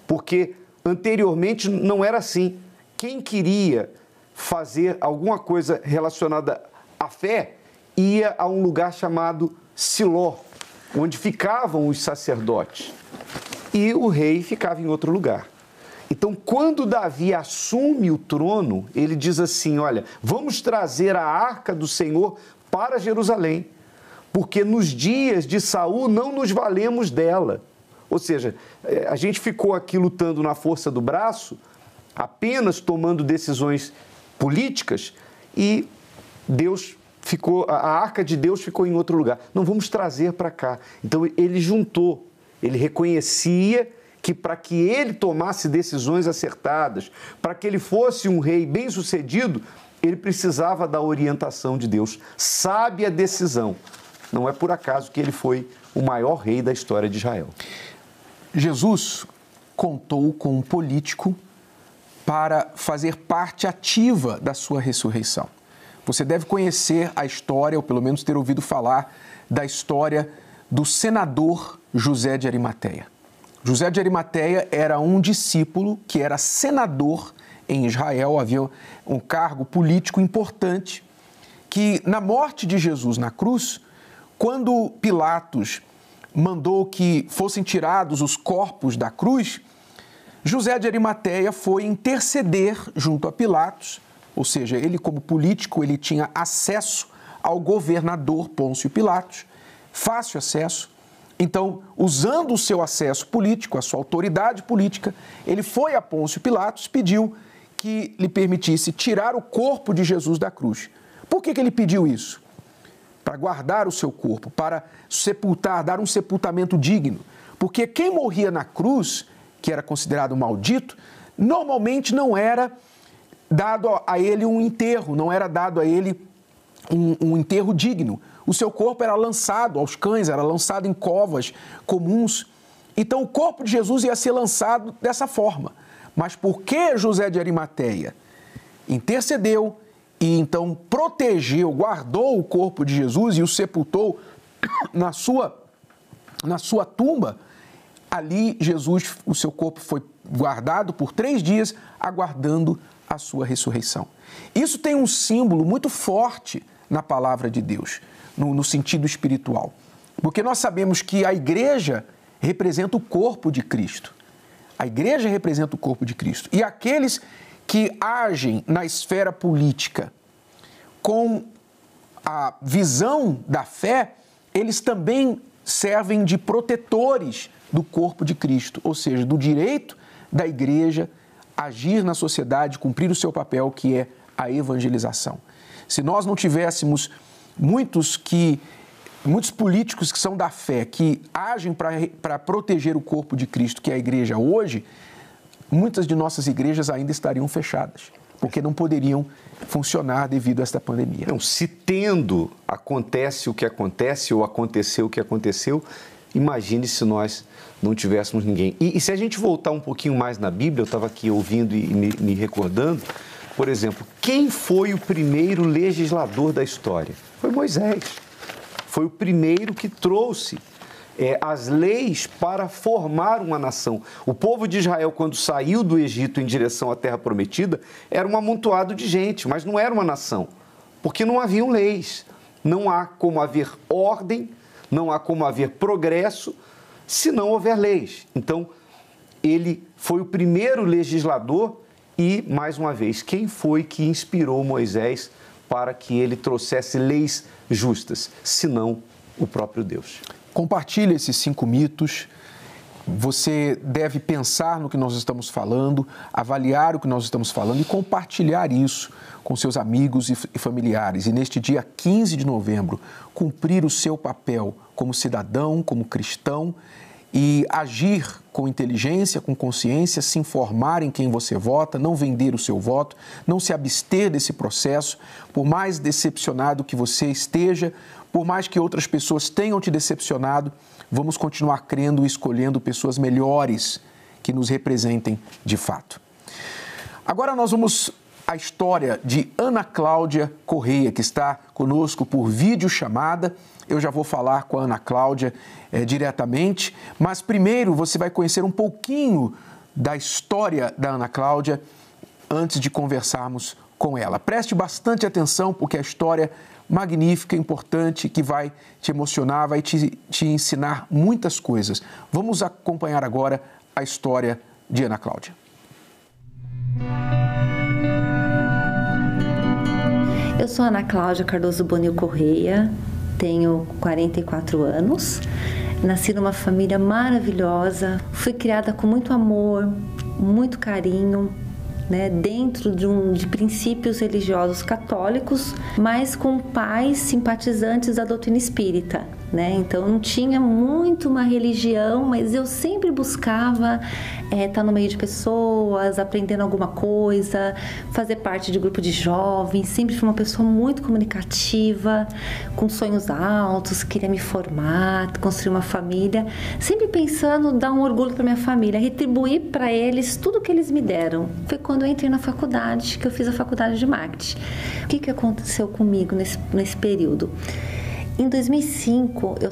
Porque anteriormente não era assim. Quem queria fazer alguma coisa relacionada à fé ia a um lugar chamado Siló, onde ficavam os sacerdotes. E o rei ficava em outro lugar. Então, quando Davi assume o trono, ele diz assim: olha, vamos trazer a arca do Senhor para Jerusalém, porque nos dias de Saul não nos valemos dela. Ou seja, a gente ficou aqui lutando na força do braço, apenas tomando decisões políticas, e a arca de Deus ficou em outro lugar. Não, vamos trazer para cá. Então ele juntou, ele reconhecia que para que ele tomasse decisões acertadas, para que ele fosse um rei bem-sucedido, ele precisava da orientação de Deus. Sabe a decisão. Não é por acaso que ele foi o maior rei da história de Israel. Jesus contou com um político para fazer parte ativa da sua ressurreição. Você deve conhecer a história, ou pelo menos ter ouvido falar da história do senador José de Arimateia. José de Arimateia era um discípulo que era senador em Israel, havia um cargo político importante, que na morte de Jesus na cruz, quando Pilatos mandou que fossem tirados os corpos da cruz, José de Arimateia foi interceder junto a Pilatos, ou seja, ele como político, ele tinha acesso ao governador Pôncio Pilatos, fácil acesso. Então, usando o seu acesso político, a sua autoridade política, ele foi a Pôncio Pilatos, pediu que lhe permitisse tirar o corpo de Jesus da cruz. Por que ele pediu isso? Para guardar o seu corpo, para sepultar, dar um sepultamento digno. Porque quem morria na cruz, que era considerado maldito, normalmente não era dado a ele um enterro, não era dado a ele um enterro digno. O seu corpo era lançado aos cães, era lançado em covas comuns. Então o corpo de Jesus ia ser lançado dessa forma. Mas porque José de Arimateia intercedeu e então protegeu, guardou o corpo de Jesus e o sepultou na sua tumba, ali Jesus, o seu corpo foi guardado por 3 dias, aguardando a sua ressurreição. Isso tem um símbolo muito forte na palavra de Deus, no sentido espiritual. Porque nós sabemos que a igreja representa o corpo de Cristo. A igreja representa o corpo de Cristo. E aqueles que agem na esfera política com a visão da fé, eles também servem de protetores do corpo de Cristo, ou seja, do direito da igreja agir na sociedade, cumprir o seu papel, que é a evangelização. Se nós não tivéssemos muitos políticos que são da fé, que agem para proteger o corpo de Cristo, que é a igreja hoje, muitas de nossas igrejas ainda estariam fechadas, porque não poderiam funcionar devido a esta pandemia. Não, se acontece o que acontece, ou aconteceu o que aconteceu, imagine se nós não tivéssemos ninguém. E se a gente voltar um pouquinho mais na Bíblia, eu estava aqui ouvindo e me recordando, por exemplo, quem foi o primeiro legislador da história? Foi Moisés. Foi o primeiro que trouxe as leis para formar uma nação. O povo de Israel, quando saiu do Egito em direção à Terra Prometida, era um amontoado de gente, mas não era uma nação, porque não haviam leis. Não há como haver ordem, não há como haver progresso, se não houver leis. Então, ele foi o primeiro legislador e, mais uma vez, quem foi que inspirou Moisés para que ele trouxesse leis justas, senão o próprio Deus? Compartilhe esses 5 mitos. Você deve pensar no que nós estamos falando, avaliar o que nós estamos falando e compartilhar isso com seus amigos e familiares. E neste dia 15 de novembro, cumprir o seu papel como cidadão, como cristão e agir com inteligência, com consciência, se informar em quem você vota, não vender o seu voto, não se abster desse processo, por mais decepcionado que você esteja, por mais que outras pessoas tenham te decepcionado, vamos continuar crendo e escolhendo pessoas melhores que nos representem de fato. Agora nós vamos à história de Ana Cláudia Correia, que está conosco por videochamada. Eu já vou falar com a Ana Cláudia diretamente, mas primeiro você vai conhecer um pouquinho da história da Ana Cláudia antes de conversarmos com ela. Preste bastante atenção, porque a história magnífica, importante, que vai te emocionar, vai te ensinar muitas coisas. Vamos acompanhar agora a história de Ana Cláudia. Eu sou Ana Cláudia Cardoso Bonil Correia, tenho 44 anos, nasci numa família maravilhosa, fui criada com muito amor, muito carinho, dentro de princípios religiosos católicos, mas com pais simpatizantes da doutrina espírita, Então não tinha muito uma religião, mas eu sempre buscava estar no meio de pessoas, aprendendo alguma coisa, fazer parte de grupo de jovens. Sempre fui uma pessoa muito comunicativa, com sonhos altos, queria me formar, construir uma família, sempre pensando em dar um orgulho para minha família, retribuir para eles tudo que eles me deram. Foi quando eu entrei na faculdade, que eu fiz a faculdade de marketing. O que aconteceu comigo nesse período? Em 2005, eu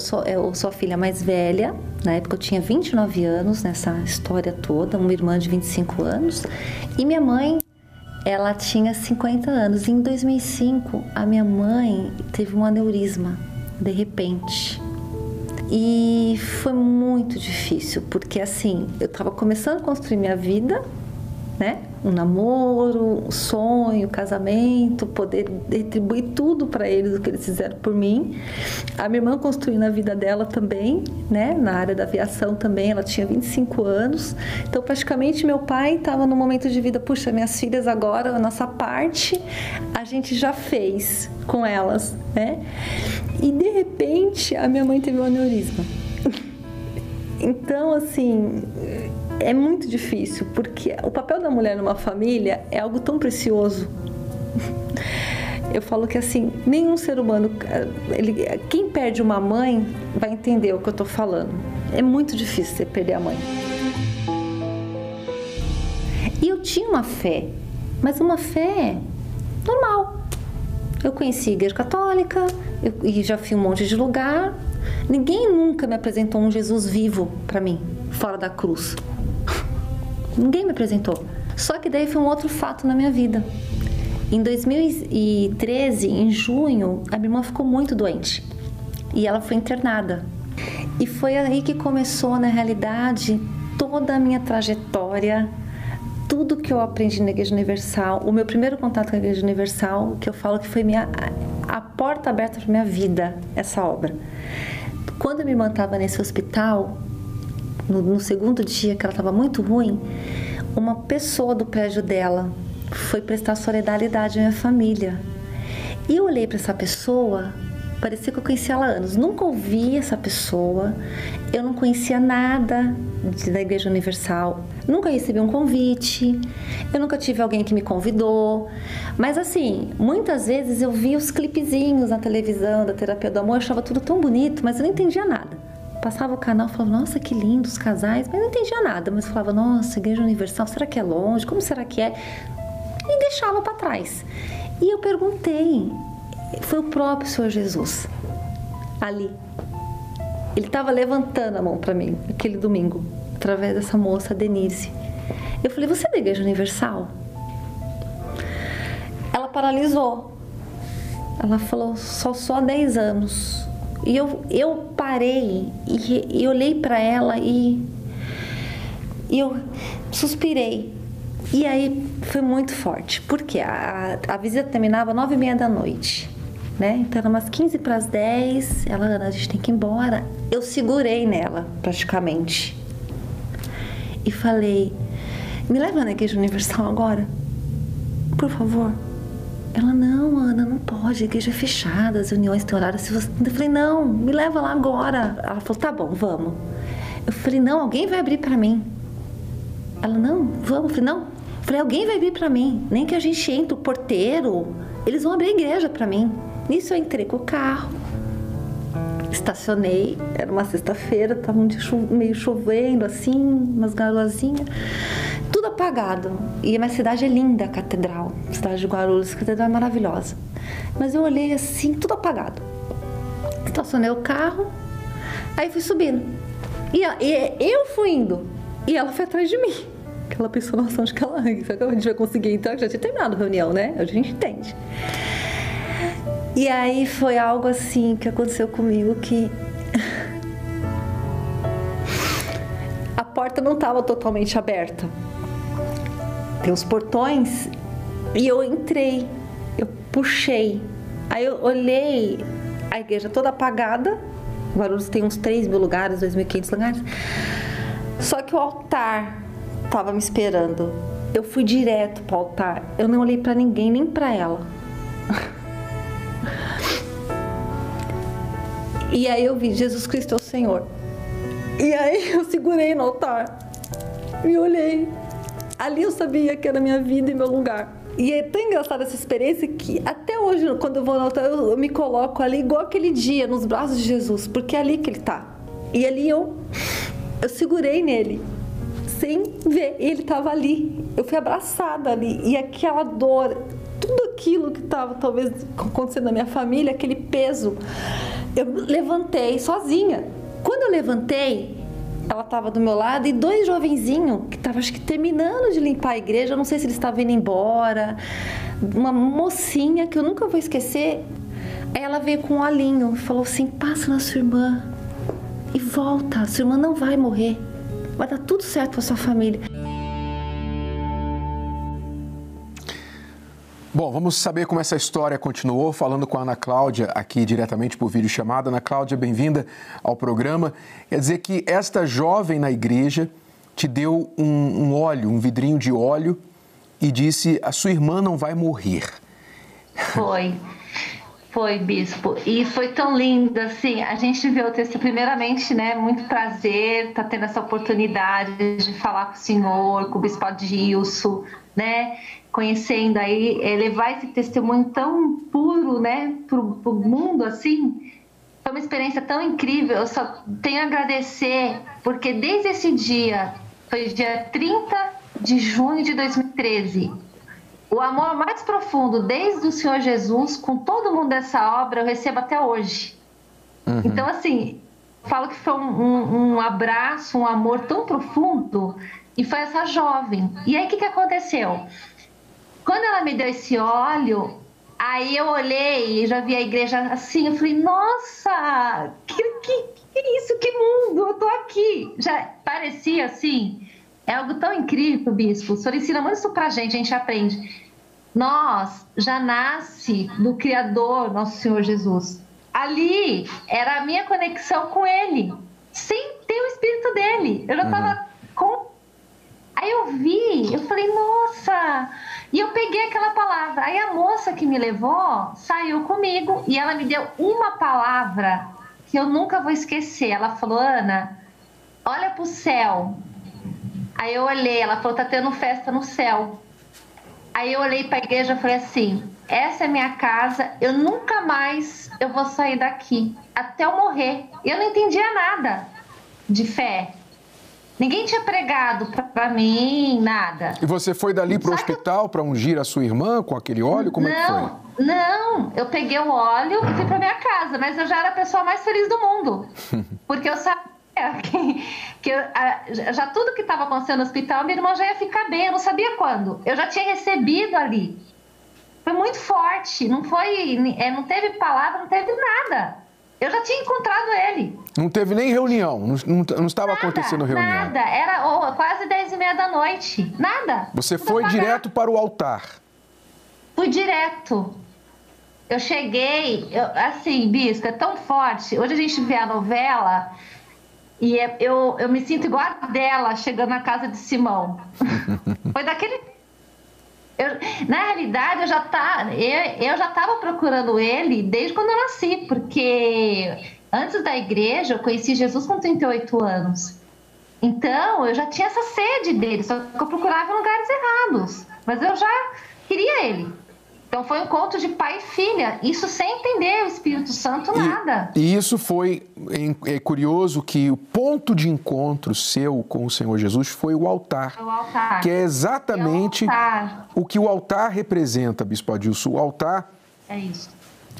sou a filha mais velha, na época eu tinha 29 anos nessa história toda, uma irmã de 25 anos, e minha mãe, ela tinha 50 anos. E em 2005, a minha mãe teve um aneurisma, de repente. E foi muito difícil, porque assim, eu estava começando a construir minha vida, um namoro, um sonho, um casamento, poder retribuir tudo para eles, o que eles fizeram por mim. A minha irmã construindo a vida dela também, na área da aviação também, ela tinha 25 anos. Então, praticamente, meu pai estava no momento de vida, puxa, minhas filhas agora, a nossa parte, a gente já fez com elas, E, de repente, a minha mãe teve um aneurisma. Então, assim, é muito difícil, porque o papel da mulher numa família é algo tão precioso. Eu falo que, assim, nenhum ser humano, quem perde uma mãe vai entender o que eu estou falando. É muito difícil você perder a mãe. E eu tinha uma fé, mas uma fé normal. Eu conheci a igreja católica, e já fui um monte de lugar. Ninguém nunca me apresentou um Jesus vivo para mim, fora da cruz. Ninguém me apresentou. Só que daí foi um outro fato na minha vida. Em 2013, em junho, a minha irmã ficou muito doente. E ela foi internada. E foi aí que começou, na realidade, toda a minha trajetória, tudo que eu aprendi na Igreja Universal, o meu primeiro contato com a Igreja Universal, que eu falo que foi a porta aberta para minha vida, essa obra. Quando a minha irmã estava nesse hospital, no segundo dia que ela estava muito ruim, uma pessoa do prédio dela foi prestar solidariedade à minha família. E eu olhei para essa pessoa, parecia que eu conhecia ela há anos. Nunca ouvi essa pessoa, eu não conhecia nada da Igreja Universal, nunca recebi um convite, eu nunca tive alguém que me convidou. Mas assim, muitas vezes eu via os clipezinhos na televisão da Terapia do Amor, eu achava tudo tão bonito, mas eu não entendia nada. Passava o canal e falava, nossa, que lindo os casais, mas não entendia nada. Mas falava, nossa, Igreja Universal, será que é longe? Como será que é? E deixava para trás. E eu perguntei, foi o próprio Senhor Jesus, ali. Ele estava levantando a mão para mim, aquele domingo, através dessa moça, Denise. Eu falei, você é da Igreja Universal? Ela paralisou. Ela falou, só há 10 anos. E eu parei e olhei para ela e eu suspirei. E aí foi muito forte, porque a visita terminava 9h30 da noite, né? Então era umas 15:10, ela, Ana, a gente tem que ir embora. Eu segurei nela, praticamente. E falei, me leva na Igreja Universal agora, por favor. Ela, não, Ana, não pode, a igreja é fechada, as reuniões têm horário. Eu falei, não, me leva lá agora. Ela falou, tá bom, vamos. Eu falei, não, alguém vai abrir pra mim. Ela, não, vamos. Eu falei, não. Eu falei, alguém vai abrir pra mim. Nem que a gente entre, o porteiro, eles vão abrir a igreja pra mim. Nisso eu entrei com o carro, estacionei, era uma sexta-feira, tava meio chovendo assim, umas garoazinhas. Tudo apagado. E a minha cidade é linda, a catedral. A cidade de Guarulhos, a catedral é maravilhosa. Mas eu olhei assim, tudo apagado. Estacionei o carro, aí fui subindo. E eu fui indo. E ela foi atrás de mim. Ela pensou, nossa, onde que ela... Será que a gente vai conseguir entrar? Já tinha terminado a reunião, né? A gente entende. E aí foi algo assim que aconteceu comigo que... A porta não estava totalmente aberta. Tem os portões e eu entrei, eu puxei. Aí eu olhei a igreja toda apagada. Guarulhos tem uns 3.000 lugares, 2.500 lugares. Só que o altar estava me esperando. Eu fui direto para o altar. Eu não olhei para ninguém, nem para ela. E aí eu vi, Jesus Cristo é o Senhor. E aí eu segurei no altar e olhei. Ali eu sabia que era a minha vida e meu lugar. E é tão engraçada essa experiência que até hoje, quando eu vou no altar, eu me coloco ali igual aquele dia, nos braços de Jesus, porque é ali que ele tá. E ali eu segurei nele, sem ver, e ele tava ali. Eu fui abraçada ali, e aquela dor, tudo aquilo que estava talvez acontecendo na minha família, aquele peso, eu levantei sozinha. Quando eu levantei, ela estava do meu lado e 2 jovenzinhos que estavam, acho que, terminando de limpar a igreja. Eu não sei se eles estavam indo embora. Uma mocinha que eu nunca vou esquecer. Aí ela veio com um olhinho e falou assim, passa na sua irmã e volta. Sua irmã não vai morrer. Vai dar tudo certo para sua família. Bom, vamos saber como essa história continuou, falando com a Ana Cláudia aqui diretamente por videochamada. Ana Cláudia, bem-vinda ao programa. Quer dizer que esta jovem na igreja te deu um óleo, um vidrinho de óleo e disse, a sua irmã não vai morrer. Foi, bispo. E foi tão lindo, assim, a gente viu o texto, primeiramente, né, muito prazer, tá tendo essa oportunidade de falar com o senhor, com o bispo Adilson, né, conhecendo aí, levar esse testemunho tão puro, né, pro mundo, assim, foi uma experiência tão incrível. Eu só tenho a agradecer, porque desde esse dia, foi dia 30 de junho de 2013, o amor mais profundo, desde o Senhor Jesus, com todo mundo dessa obra, eu recebo até hoje. Uhum. Então, assim, falo que foi um abraço, um amor tão profundo, e foi essa jovem. E aí, o que aconteceu? Quando ela me deu esse óleo, aí eu olhei e já vi a igreja assim, eu falei, nossa, que isso, que mundo, eu tô aqui. Já parecia assim, é algo tão incrível, bispo. O senhor ensina muito isso pra gente, a gente aprende. Nós já nasce do Criador, nosso Senhor Jesus. Ali era a minha conexão com Ele, sem ter o Espírito dele. Eu já estava com... Aí eu falei, nossa! E eu peguei aquela palavra. Aí a moça que me levou saiu comigo e ela me deu uma palavra que eu nunca vou esquecer. Ela falou, Ana, olha pro céu. Aí eu olhei, ela falou, tá tendo festa no céu. Aí eu olhei pra igreja e falei assim, essa é minha casa, eu nunca mais eu vou sair daqui, até eu morrer. Eu não entendia nada de fé. Ninguém tinha pregado pra mim, nada. E você foi dali pro hospital para ungir a sua irmã com aquele óleo? Como é que foi? Não, eu peguei o óleo e fui pra minha casa, mas eu já era a pessoa mais feliz do mundo. Porque eu sabia que já tudo que estava acontecendo no hospital, minha irmã já ia ficar bem, eu não sabia quando. Eu já tinha recebido ali. Foi muito forte, não teve palavra, não teve nada. Eu já tinha encontrado ele. Não teve nem reunião, não estava acontecendo reunião. Nada, era quase 10h30 da noite, nada. Você foi direto para o altar? Fui direto. Eu cheguei, assim, Bispo, é tão forte. Hoje a gente vê a novela e eu me sinto igual a dela chegando na casa de Simão. Foi daquele... na realidade, eu já estava procurando ele desde quando eu nasci, porque antes da igreja eu conheci Jesus com 38 anos. Então, eu já tinha essa sede dele, só que eu procurava em lugares errados. Mas eu já queria ele. Então, foi um encontro de pai e filha, isso sem entender o Espírito Santo, nada. E isso foi curioso que o ponto de encontro seu com o Senhor Jesus foi o altar. O altar. Que é exatamente o que o altar representa, Bispo Adilson. O altar,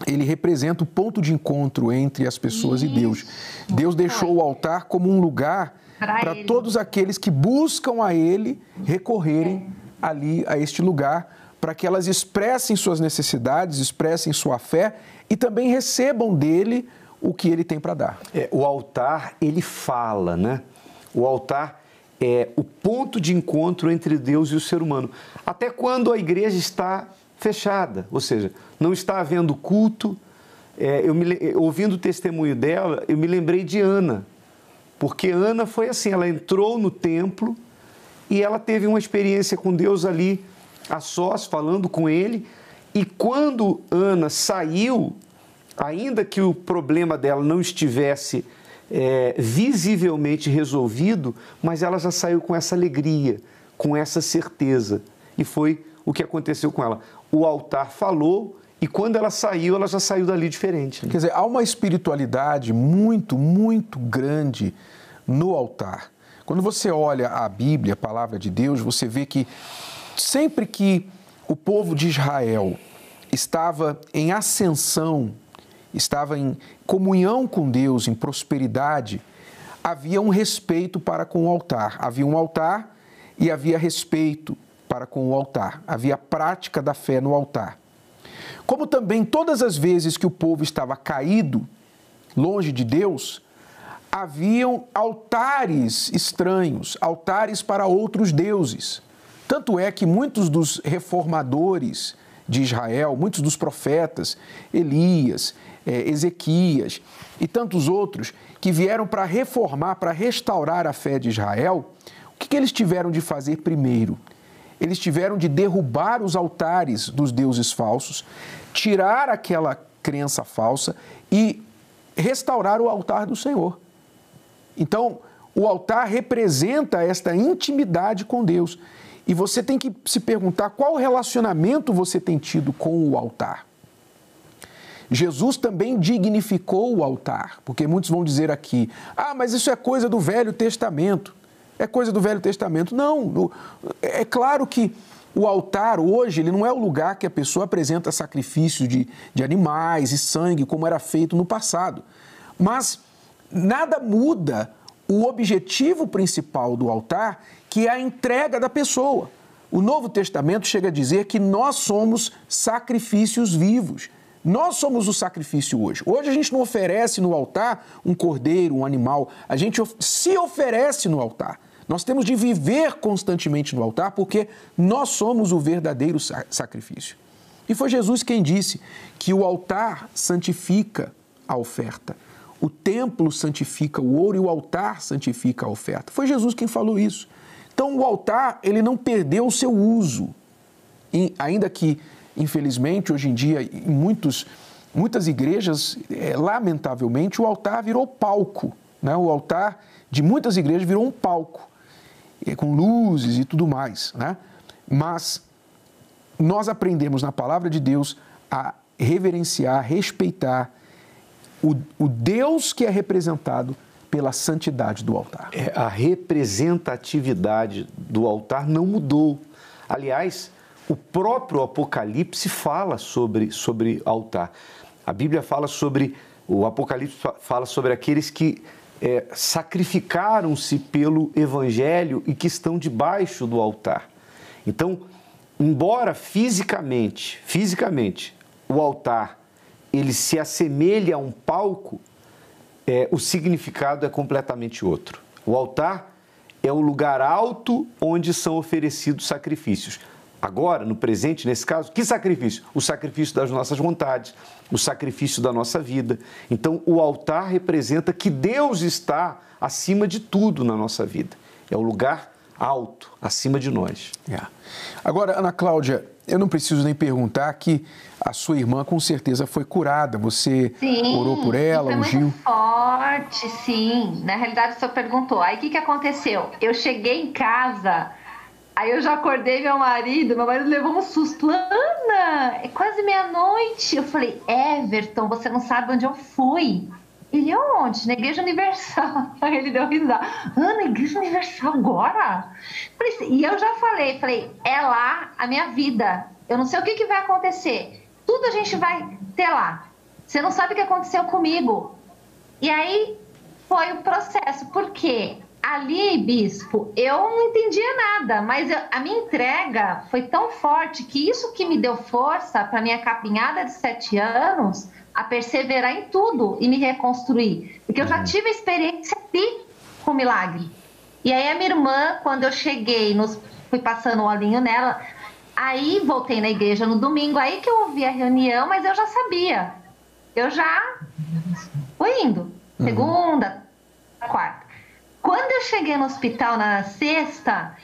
ele representa o ponto de encontro entre as pessoas e Deus. Deus deixou o altar como um lugar para todos aqueles que buscam a Ele recorrerem ali a este lugar, para que elas expressem suas necessidades, expressem sua fé e também recebam dele o que ele tem para dar. O altar, ele fala, né? O altar é o ponto de encontro entre Deus e o ser humano. Até quando a igreja está fechada, ou seja, não está havendo culto. Ouvindo o testemunho dela, eu me lembrei de Ana, porque Ana foi assim, ela entrou no templo e ela teve uma experiência com Deus ali, a sós, falando com ele, e quando Ana saiu, ainda que o problema dela não estivesse visivelmente resolvido, mas ela já saiu com essa alegria, com essa certeza, e foi o que aconteceu com ela. O altar falou, e quando ela saiu, ela já saiu dali diferente. Quer dizer, há uma espiritualidade muito, muito grande no altar. Quando você olha a Bíblia, a palavra de Deus, você vê que sempre que o povo de Israel estava em ascensão, estava em comunhão com Deus, em prosperidade, havia um respeito para com o altar. Havia um altar e havia respeito para com o altar. Havia prática da fé no altar. Como também todas as vezes que o povo estava caído, longe de Deus, haviam altares estranhos, altares para outros deuses. Tanto é que muitos dos reformadores de Israel, muitos dos profetas, Elias, Ezequias e tantos outros que vieram para reformar, para restaurar a fé de Israel, o que eles tiveram de fazer primeiro? Eles tiveram de derrubar os altares dos deuses falsos, tirar aquela crença falsa e restaurar o altar do Senhor. Então, o altar representa esta intimidade com Deus. E você tem que se perguntar qual relacionamento você tem tido com o altar. Jesus também dignificou o altar, porque muitos vão dizer aqui, mas isso é coisa do Velho Testamento. É coisa do Velho Testamento. Não, é claro que o altar hoje ele não é o lugar que a pessoa apresenta sacrifício de animais e sangue, como era feito no passado. Mas nada muda o objetivo principal do altar, que é a entrega da pessoa. O Novo Testamento chega a dizer que nós somos sacrifícios vivos. Nós somos o sacrifício hoje. Hoje a gente não oferece no altar um cordeiro, um animal. A gente se oferece no altar. Nós temos de viver constantemente no altar porque nós somos o verdadeiro sacrifício. E foi Jesus quem disse que o altar santifica a oferta. O templo santifica o ouro e o altar santifica a oferta. Foi Jesus quem falou isso. Então, o altar, ele não perdeu o seu uso. E ainda que, infelizmente, hoje em dia, em muitas igrejas, lamentavelmente, o altar virou palco, né? O altar de muitas igrejas virou um palco, com luzes e tudo mais, né? Mas nós aprendemos na palavra de Deus a reverenciar, respeitar o Deus que é representado pela santidade do altar. A representatividade do altar não mudou. Aliás, o próprio Apocalipse fala sobre altar. A Bíblia fala o Apocalipse fala sobre aqueles que sacrificaram-se pelo Evangelho e que estão debaixo do altar. Então, embora fisicamente, o altar ele se assemelha a um palco, o significado é completamente outro. O altar é o lugar alto onde são oferecidos sacrifícios. Agora, no presente, nesse caso, que sacrifício? O sacrifício das nossas vontades, o sacrifício da nossa vida. Então, o altar representa que Deus está acima de tudo na nossa vida. É o lugar alto, acima de nós. Agora, Ana Cláudia, eu não preciso nem perguntar que a sua irmã com certeza foi curada. Você orou por ela, ungiu? Muito forte, sim. Na realidade, o senhor perguntou. Aí, o que aconteceu? Eu cheguei em casa... Aí eu já acordei meu marido levou um susto. Ana, é quase meia-noite. Eu falei, Everton, você não sabe onde eu fui. Ele, onde? Na Igreja Universal. Aí ele deu risada. Ana, Igreja Universal agora? E eu já falei, é lá a minha vida. Eu não sei o que vai acontecer. Tudo a gente vai ter lá. Você não sabe o que aconteceu comigo. E aí foi o processo. Por quê? Ali, bispo, eu não entendia nada, mas a minha entrega foi tão forte que isso que me deu força para minha capinhada de 7 anos a perseverar em tudo e me reconstruir. Porque eu já tive a experiência aqui com o milagre. E aí a minha irmã, quando eu cheguei, fui passando o olhinho nela, aí voltei na igreja no domingo, aí que eu ouvi a reunião, mas eu já sabia. Eu já fui indo. Segunda, quarta. Quando eu cheguei no hospital na sexta,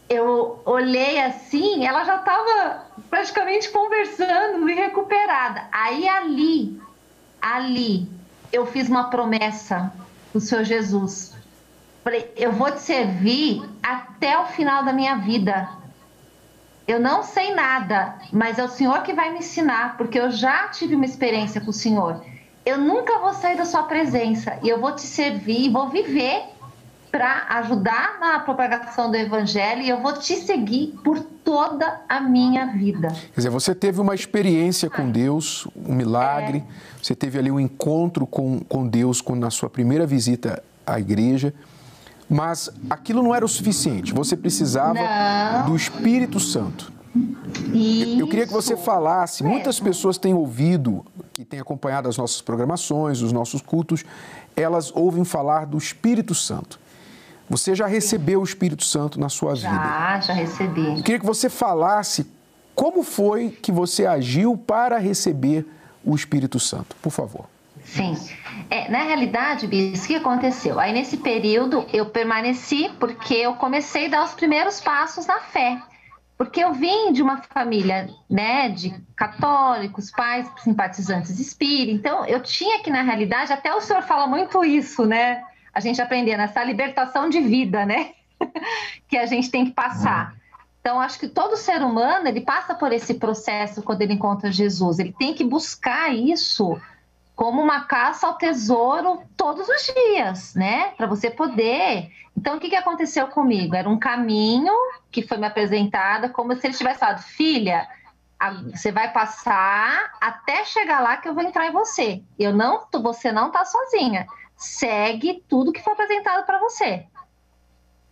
eu olhei assim, ela já estava praticamente conversando e recuperada. Aí ali, eu fiz uma promessa do Senhor Jesus. Falei, eu vou te servir até o final da minha vida. Eu não sei nada, mas é o Senhor que vai me ensinar, porque eu já tive uma experiência com o Senhor. Eu nunca vou sair da sua presença e eu vou te servir e vou viver para ajudar na propagação do Evangelho e eu vou te seguir por toda a minha vida. Quer dizer, você teve uma experiência com Deus, um milagre, você teve ali um encontro com Deus na sua primeira visita à igreja, mas aquilo não era o suficiente, você precisava do Espírito Santo. Eu queria que você falasse, muitas pessoas têm ouvido, que têm acompanhado as nossas programações, os nossos cultos, elas ouvem falar do Espírito Santo. Você já recebeu o Espírito Santo na sua vida? Já recebi. Eu queria que você falasse como foi que você agiu para receber o Espírito Santo, por favor. Sim. Na realidade, Bis, o que aconteceu? Aí nesse período eu permaneci porque eu comecei a dar os primeiros passos na fé. Porque eu vim de uma família, né, de católicos, pais simpatizantes espíritas. Então eu tinha que, na realidade, até o senhor fala muito isso, né? A gente aprendendo essa libertação de vida, né? Que a gente tem que passar. Então, acho que todo ser humano, ele passa por esse processo quando ele encontra Jesus. Ele tem que buscar isso como uma caça ao tesouro todos os dias, né? Para você poder... Então, o que aconteceu comigo? Era um caminho que foi me apresentado como se ele tivesse falado, filha, você vai passar até chegar lá que eu vou entrar em você. Você não está sozinha. Segue tudo que foi apresentado para você.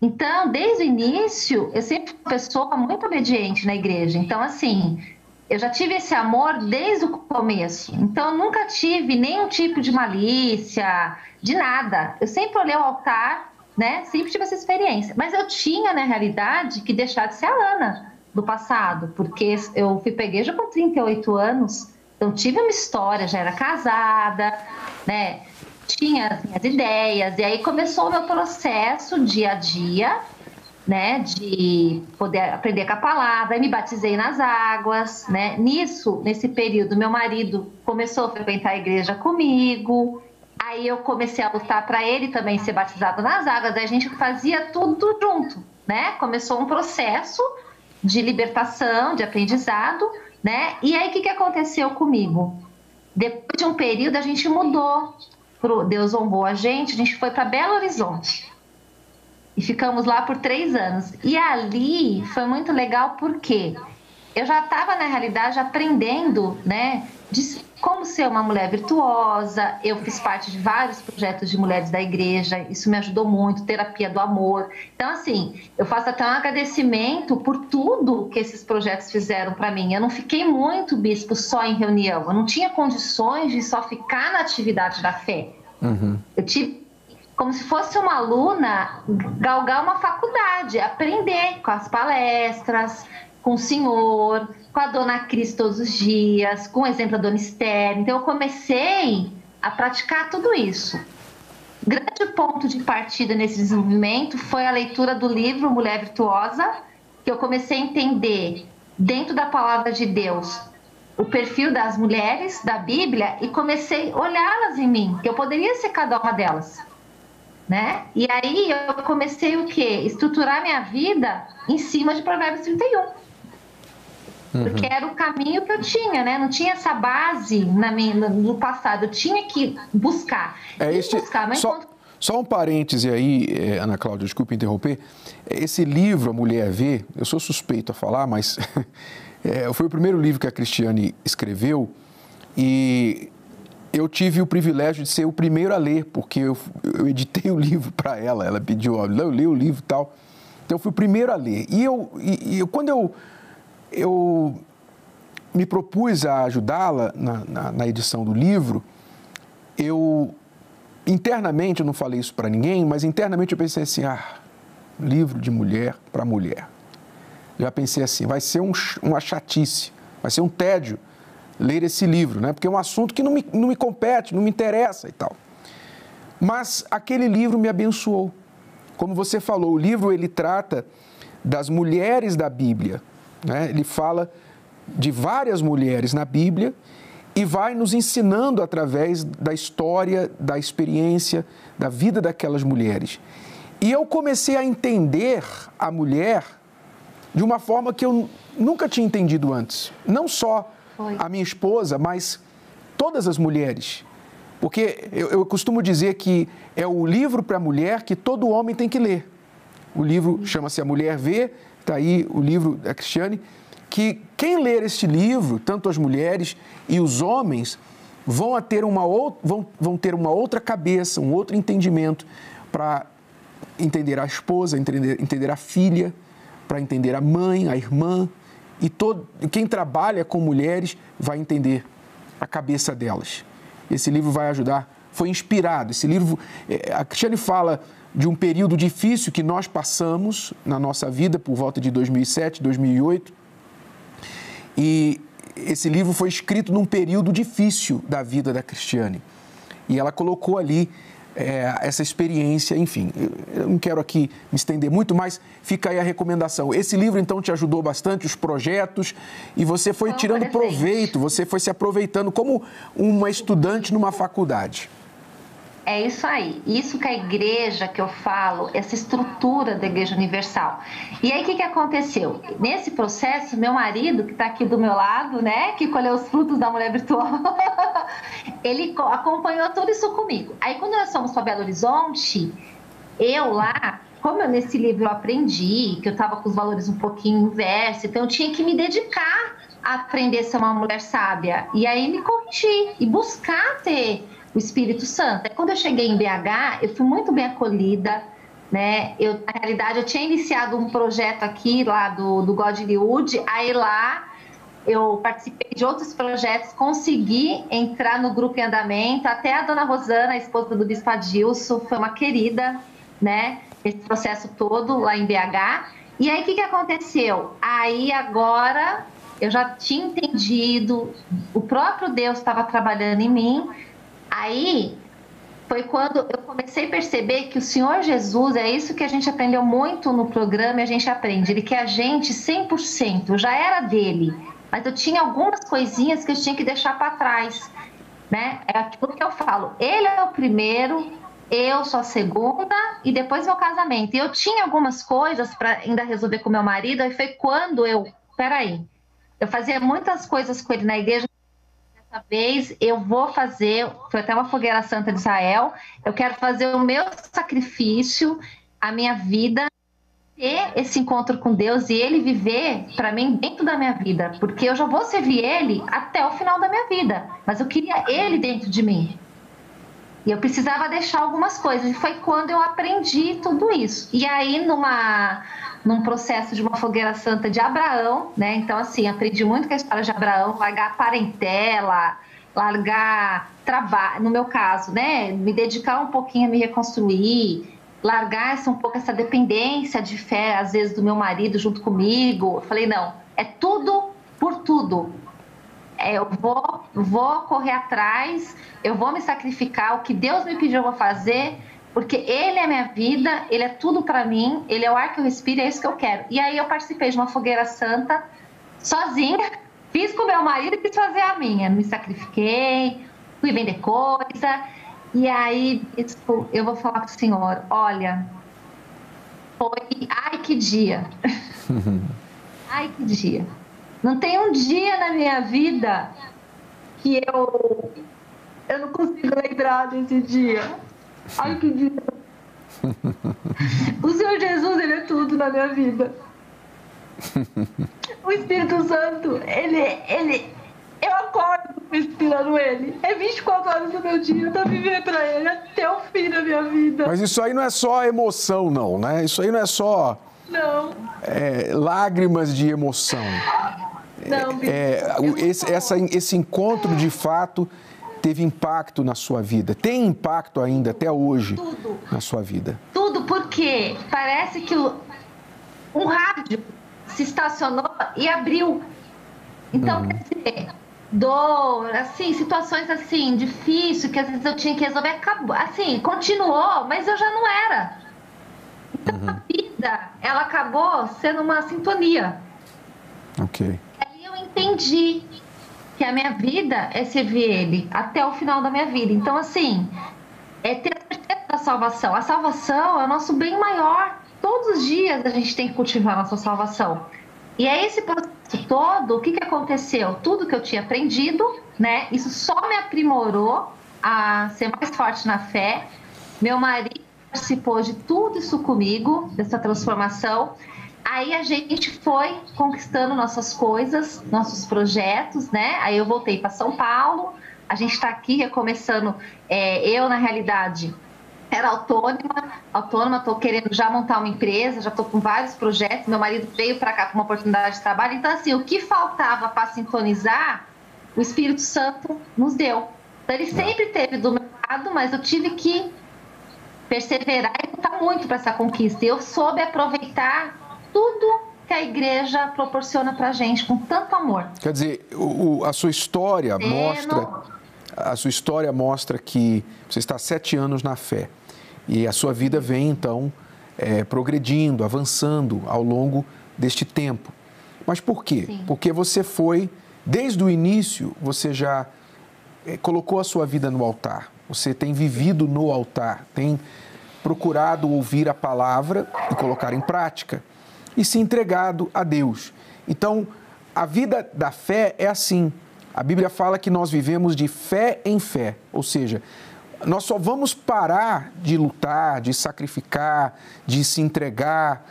Então, desde o início, eu sempre fui uma pessoa muito obediente na igreja. Então, assim, eu já tive esse amor desde o começo. Então, eu nunca tive nenhum tipo de malícia, de nada. Eu sempre olhei o altar, né? Sempre tive essa experiência. Mas eu tinha, na realidade, que deixar de ser a Ana do passado. Porque eu fui pra igreja com 38 anos. Então, tive uma história, já era casada, né? Tinha as minhas ideias, e aí começou o meu processo dia a dia né, de poder aprender com a palavra, aí me batizei nas águas, né, nesse período, meu marido começou a frequentar a igreja comigo, aí eu comecei a lutar para ele também ser batizado nas águas, aí a gente fazia tudo junto, né, começou um processo de libertação, de aprendizado, né, e aí o que aconteceu comigo? Depois de um período a gente mudou, Deus honrou a gente foi para Belo Horizonte. E ficamos lá por 3 anos. E ali foi muito legal porque eu já estava, na realidade, aprendendo, né, de como ser uma mulher virtuosa. Eu fiz parte de vários projetos de mulheres da igreja. Isso me ajudou muito, terapia do amor. Então, assim, eu faço até um agradecimento por tudo que esses projetos fizeram para mim. Eu não fiquei muito, bispo, só em reunião. Eu não tinha condições de só ficar na atividade da fé. Eu tive como se fosse uma aluna galgar uma faculdade, aprender com as palestras, com o senhor, com a dona Cris todos os dias, com o exemplo da dona Esther. Então eu comecei a praticar tudo isso. Grande ponto de partida nesse desenvolvimento foi a leitura do livro Mulher Virtuosa, que eu comecei a entender dentro da palavra de Deus o perfil das mulheres da Bíblia e comecei a olhá-las em mim, que eu poderia ser cada uma delas. Né? E aí eu comecei o quê? Estruturar minha vida em cima de Provérbios 31. Porque era o caminho que eu tinha, né? Não tinha essa base no passado. Eu tinha que buscar. Só um parêntese aí, Ana Cláudia, desculpe interromper. Esse livro, A Mulher Vê, eu sou suspeito a falar, mas foi o primeiro livro que a Cristiane escreveu e eu tive o privilégio de ser o primeiro a ler, porque eu editei o livro para ela. Ela pediu, eu li o livro e tal. Então, eu fui o primeiro a ler. E quando eu me propus a ajudá-la na edição do livro, internamente, eu não falei isso para ninguém, mas internamente eu pensei assim, livro de mulher para mulher. Já pensei assim, vai ser uma chatice, vai ser um tédio ler esse livro, né? Porque é um assunto que não me compete, não me interessa e tal. Mas aquele livro me abençoou. Como você falou, o livro ele trata das mulheres da Bíblia, né? Ele fala de várias mulheres na Bíblia e vai nos ensinando através da história, da experiência, da vida daquelas mulheres. E eu comecei a entender a mulher de uma forma que eu nunca tinha entendido antes. Não só a minha esposa, mas todas as mulheres. Porque eu costumo dizer que é o livro para a mulher que todo homem tem que ler. O livro chama-se A Mulher Vê, está aí o livro da Cristiane, que quem ler este livro, tanto as mulheres e os homens, vão ter uma outra cabeça, um outro entendimento para entender a esposa, entender a filha, para entender a mãe, a irmã. E quem trabalha com mulheres vai entender a cabeça delas. Esse livro vai ajudar, foi inspirado. Esse livro, a Cristiane fala de um período difícil que nós passamos na nossa vida, por volta de 2007, 2008. E esse livro foi escrito num período difícil da vida da Cristiane. E ela colocou ali essa experiência, enfim, eu não quero aqui me estender muito, mas fica aí a recomendação. Esse livro, então, te ajudou bastante, os projetos, e você foi tirando proveito, você foi se aproveitando como uma estudante numa faculdade. É isso aí, isso que a igreja que eu falo, essa estrutura da Igreja Universal. E aí o que aconteceu? Nesse processo, meu marido, que está aqui do meu lado, né, que colheu os frutos da mulher virtuosa, ele acompanhou tudo isso comigo. Aí quando nós fomos para Belo Horizonte, eu lá, como nesse livro eu aprendi, que eu estava com os valores um pouquinho inversos, então eu tinha que me dedicar a aprender a ser uma mulher sábia. E aí me corrigir e buscar ter o Espírito Santo. Quando eu cheguei em BH, eu fui muito bem acolhida, né? Na realidade, eu tinha iniciado um projeto aqui, lá do Godlywood, aí lá eu participei de outros projetos, consegui entrar no grupo em andamento, até a dona Rosana, a esposa do Bispo Adilson, foi uma querida, né? Esse processo todo lá em BH. E aí, o que aconteceu? Aí, agora, eu já tinha entendido, o próprio Deus estava trabalhando em mim. Aí, foi quando eu comecei a perceber que o Senhor Jesus, é isso que a gente aprendeu muito no programa e a gente aprende, ele quer a gente 100%, eu já era dele, mas eu tinha algumas coisinhas que eu tinha que deixar para trás, né? É aquilo que eu falo, ele é o primeiro, eu sou a segunda e depois meu casamento. E eu tinha algumas coisas para ainda resolver com meu marido, e foi quando eu fazia muitas coisas com ele na igreja. Dessa vez eu vou fazer, foi até uma fogueira santa de Israel, eu quero fazer o meu sacrifício, a minha vida, ter esse encontro com Deus e ele viver para mim dentro da minha vida, porque eu já vou servir ele até o final da minha vida, mas eu queria ele dentro de mim. E eu precisava deixar algumas coisas, e foi quando eu aprendi tudo isso. E aí, num processo de uma fogueira santa de Abraão, né? Então, assim, aprendi muito com a história de Abraão, largar parentela, largar trabalho, no meu caso, né? Me dedicar um pouquinho a me reconstruir, largar um pouco essa dependência de fé, às vezes, do meu marido junto comigo. Eu falei, não, é tudo por tudo. Eu vou correr atrás, eu vou me sacrificar, o que Deus me pediu eu vou fazer, porque Ele é minha vida, Ele é tudo para mim, Ele é o ar que eu respiro, é isso que eu quero. E aí eu participei de uma fogueira santa, sozinha, fiz com meu marido e quis fazer a minha. Me sacrifiquei, fui vender coisa, e aí eu vou falar pro Senhor, olha, ai que dia, ai que dia. Não tem um dia na minha vida que eu não consigo lembrar desse dia. Ai, que dia. O Senhor Jesus, Ele é tudo na minha vida. O Espírito Santo, eu acordo inspirando Ele. É 24 horas do meu dia para viver para Ele até o fim da minha vida. Mas isso aí não é só emoção, não, né? Isso aí não é só... Não. Lágrimas de emoção. Não, esse encontro de fato teve impacto na sua vida, tem impacto ainda até hoje na sua vida. Tudo, porque parece que um rádio se estacionou e abriu. Então, quer dizer, dor, assim, situações assim, difíceis, que às vezes eu tinha que resolver, acabou, assim, continuou, mas eu já não era. Então, a vida, ela acabou sendo uma sintonia. Ok. Aí eu entendi que a minha vida é servir Ele até o final da minha vida. Então, assim, é ter a certeza da salvação. A salvação é o nosso bem maior. Todos os dias a gente tem que cultivar a nossa salvação. E é esse processo todo, o que aconteceu? Tudo que eu tinha aprendido, né? Isso só me aprimorou a ser mais forte na fé. Meu marido participou de tudo isso comigo, dessa transformação. Aí a gente foi conquistando nossas coisas, nossos projetos, né? Aí eu voltei para São Paulo, a gente está aqui recomeçando. Eu, na realidade, era autônoma, estou querendo já montar uma empresa, já estou com vários projetos. Meu marido veio para cá com uma oportunidade de trabalho. Então, assim, o que faltava para sintonizar, o Espírito Santo nos deu. Então, ele sempre esteve do meu lado, mas eu tive que perseverar e lutar muito para essa conquista. E eu soube aproveitar tudo que a igreja proporciona para a gente com tanto amor. Quer dizer, a sua história mostra que você está há 7 anos na fé e a sua vida vem então progredindo, avançando ao longo deste tempo. Mas por quê? Sim. Porque você foi, desde o início, você já colocou a sua vida no altar. Você tem vivido no altar, tem procurado ouvir a palavra e colocar em prática e se entregado a Deus. Então, a vida da fé é assim. A Bíblia fala que nós vivemos de fé em fé, ou seja, nós só vamos parar de lutar, de sacrificar, de se entregar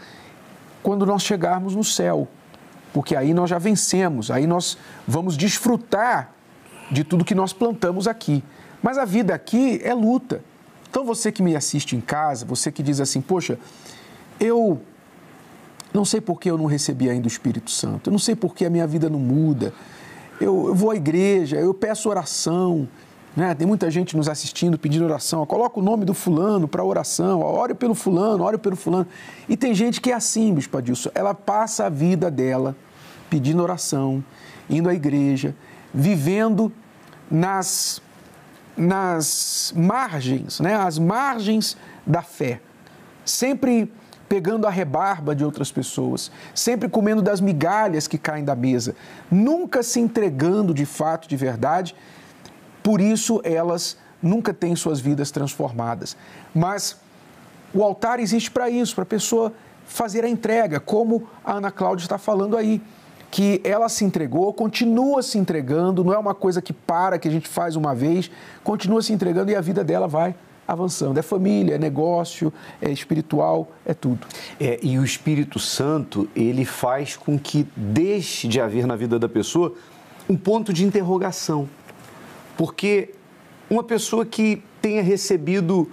quando nós chegarmos no céu, porque aí nós já vencemos, aí nós vamos desfrutar de tudo que nós plantamos aqui. Mas a vida aqui é luta. Então você que me assiste em casa, você que diz assim, poxa, eu não sei por que eu não recebi ainda o Espírito Santo, eu não sei por que a minha vida não muda, eu vou à igreja, eu peço oração, né? Tem muita gente nos assistindo pedindo oração, coloca o nome do fulano para oração, ore pelo fulano, e tem gente que é assim, Bispo Adilson, ela passa a vida dela pedindo oração, indo à igreja, vivendo nas nas margens, né? As margens da fé, sempre pegando a rebarba de outras pessoas, sempre comendo das migalhas que caem da mesa, nunca se entregando de fato, de verdade. Por isso elas nunca têm suas vidas transformadas. Mas o altar existe para isso, para a pessoa fazer a entrega, como a Ana Cláudia está falando aí, que ela se entregou, continua se entregando, não é uma coisa que para, que a gente faz uma vez, continua se entregando e a vida dela vai avançando. É família, é negócio, é espiritual, é tudo. E o Espírito Santo, ele faz com que deixe de haver na vida da pessoa um ponto de interrogação. Porque uma pessoa que tenha recebido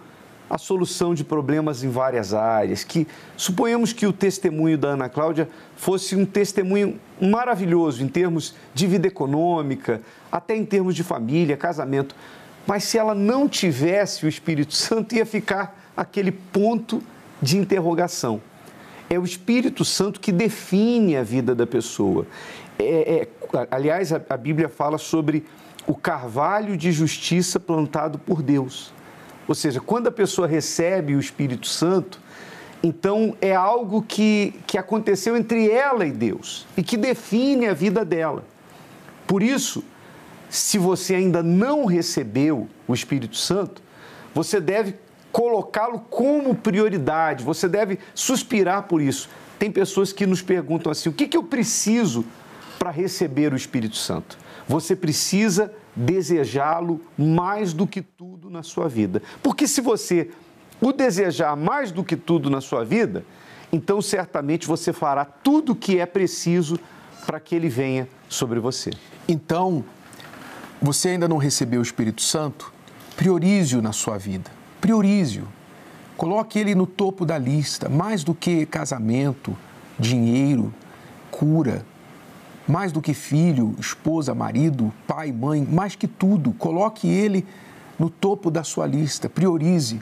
a solução de problemas em várias áreas, que suponhamos que o testemunho da Ana Cláudia fosse um testemunho maravilhoso em termos de vida econômica, até em termos de família, casamento, mas se ela não tivesse o Espírito Santo, ia ficar aquele ponto de interrogação. É o Espírito Santo que define a vida da pessoa. Aliás, a Bíblia fala sobre o carvalho de justiça plantado por Deus. Ou seja, quando a pessoa recebe o Espírito Santo, então é algo que aconteceu entre ela e Deus e que define a vida dela. Por isso, se você ainda não recebeu o Espírito Santo, você deve colocá-lo como prioridade, você deve suspirar por isso. Tem pessoas que nos perguntam assim, o que eu preciso para receber o Espírito Santo? Você precisa desejá-lo mais do que tudo na sua vida. Porque se você o desejar mais do que tudo na sua vida, então certamente você fará tudo o que é preciso para que ele venha sobre você. Então, você ainda não recebeu o Espírito Santo? Priorize-o na sua vida. Priorize-o. Coloque ele no topo da lista, mais do que casamento, dinheiro, cura, mais do que filho, esposa, marido, pai, mãe, mais que tudo. Coloque ele no topo da sua lista. Priorize.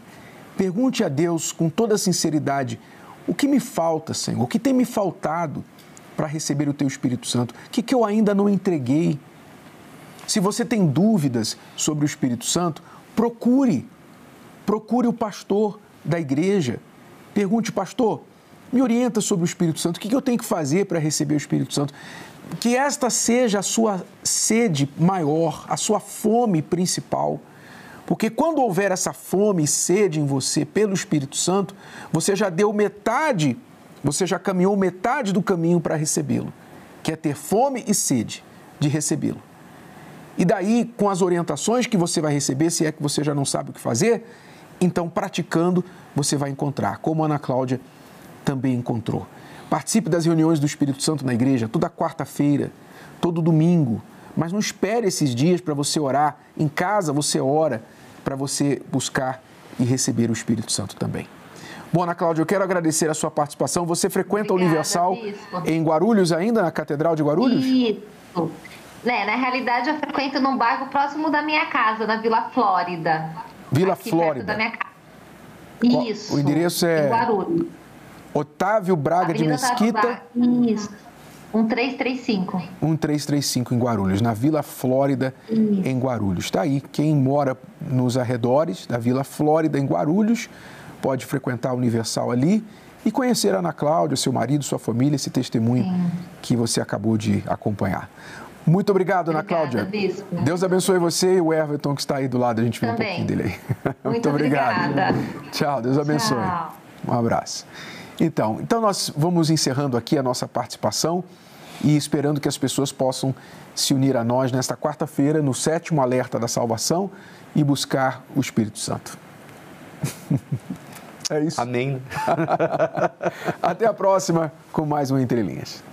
Pergunte a Deus com toda sinceridade, o que me falta, Senhor? O que tem me faltado para receber o Teu Espírito Santo? O que eu ainda não entreguei? Se você tem dúvidas sobre o Espírito Santo, procure o pastor da igreja. Pergunte, pastor, me orienta sobre o Espírito Santo, o que eu tenho que fazer para receber o Espírito Santo? Que esta seja a sua sede maior, a sua fome principal. Porque quando houver essa fome e sede em você pelo Espírito Santo, você já deu metade, você já caminhou metade do caminho para recebê-lo, que é ter fome e sede de recebê-lo. E daí, com as orientações que você vai receber, se é que você já não sabe o que fazer, então, praticando, você vai encontrar, como a Ana Cláudia também encontrou. Participe das reuniões do Espírito Santo na igreja, toda quarta-feira, todo domingo. Mas não espere esses dias para você orar. Em casa, você ora para você buscar e receber o Espírito Santo também. Bom, Ana Cláudia, eu quero agradecer a sua participação. Você frequenta a Universal em Guarulhos ainda, na Catedral de Guarulhos? Isso. Na realidade, eu frequento num bairro próximo da minha casa, na Vila Flórida. Vila aqui Flórida. Perto da minha casa. Isso. O endereço é... Em Guarulhos. Otávio Braga de Mesquita. Isso. 1335. 1335 em Guarulhos, na Vila Flórida, em Guarulhos. Está aí, quem mora nos arredores da Vila Flórida, em Guarulhos, pode frequentar a Universal ali e conhecer a Ana Cláudia, seu marido, sua família, esse testemunho que você acabou de acompanhar. Muito obrigado, Ana Cláudia. Bispo. Deus abençoe você e o Everton, que está aí do lado. A gente vê um pouquinho dele aí. Muito obrigado. Tchau, Deus abençoe. Tchau. Um abraço. Então nós vamos encerrando aqui a nossa participação e esperando que as pessoas possam se unir a nós nesta quarta-feira, no 7º Alerta da Salvação e buscar o Espírito Santo. É isso. Amém. Até a próxima com mais um Entre Linhas.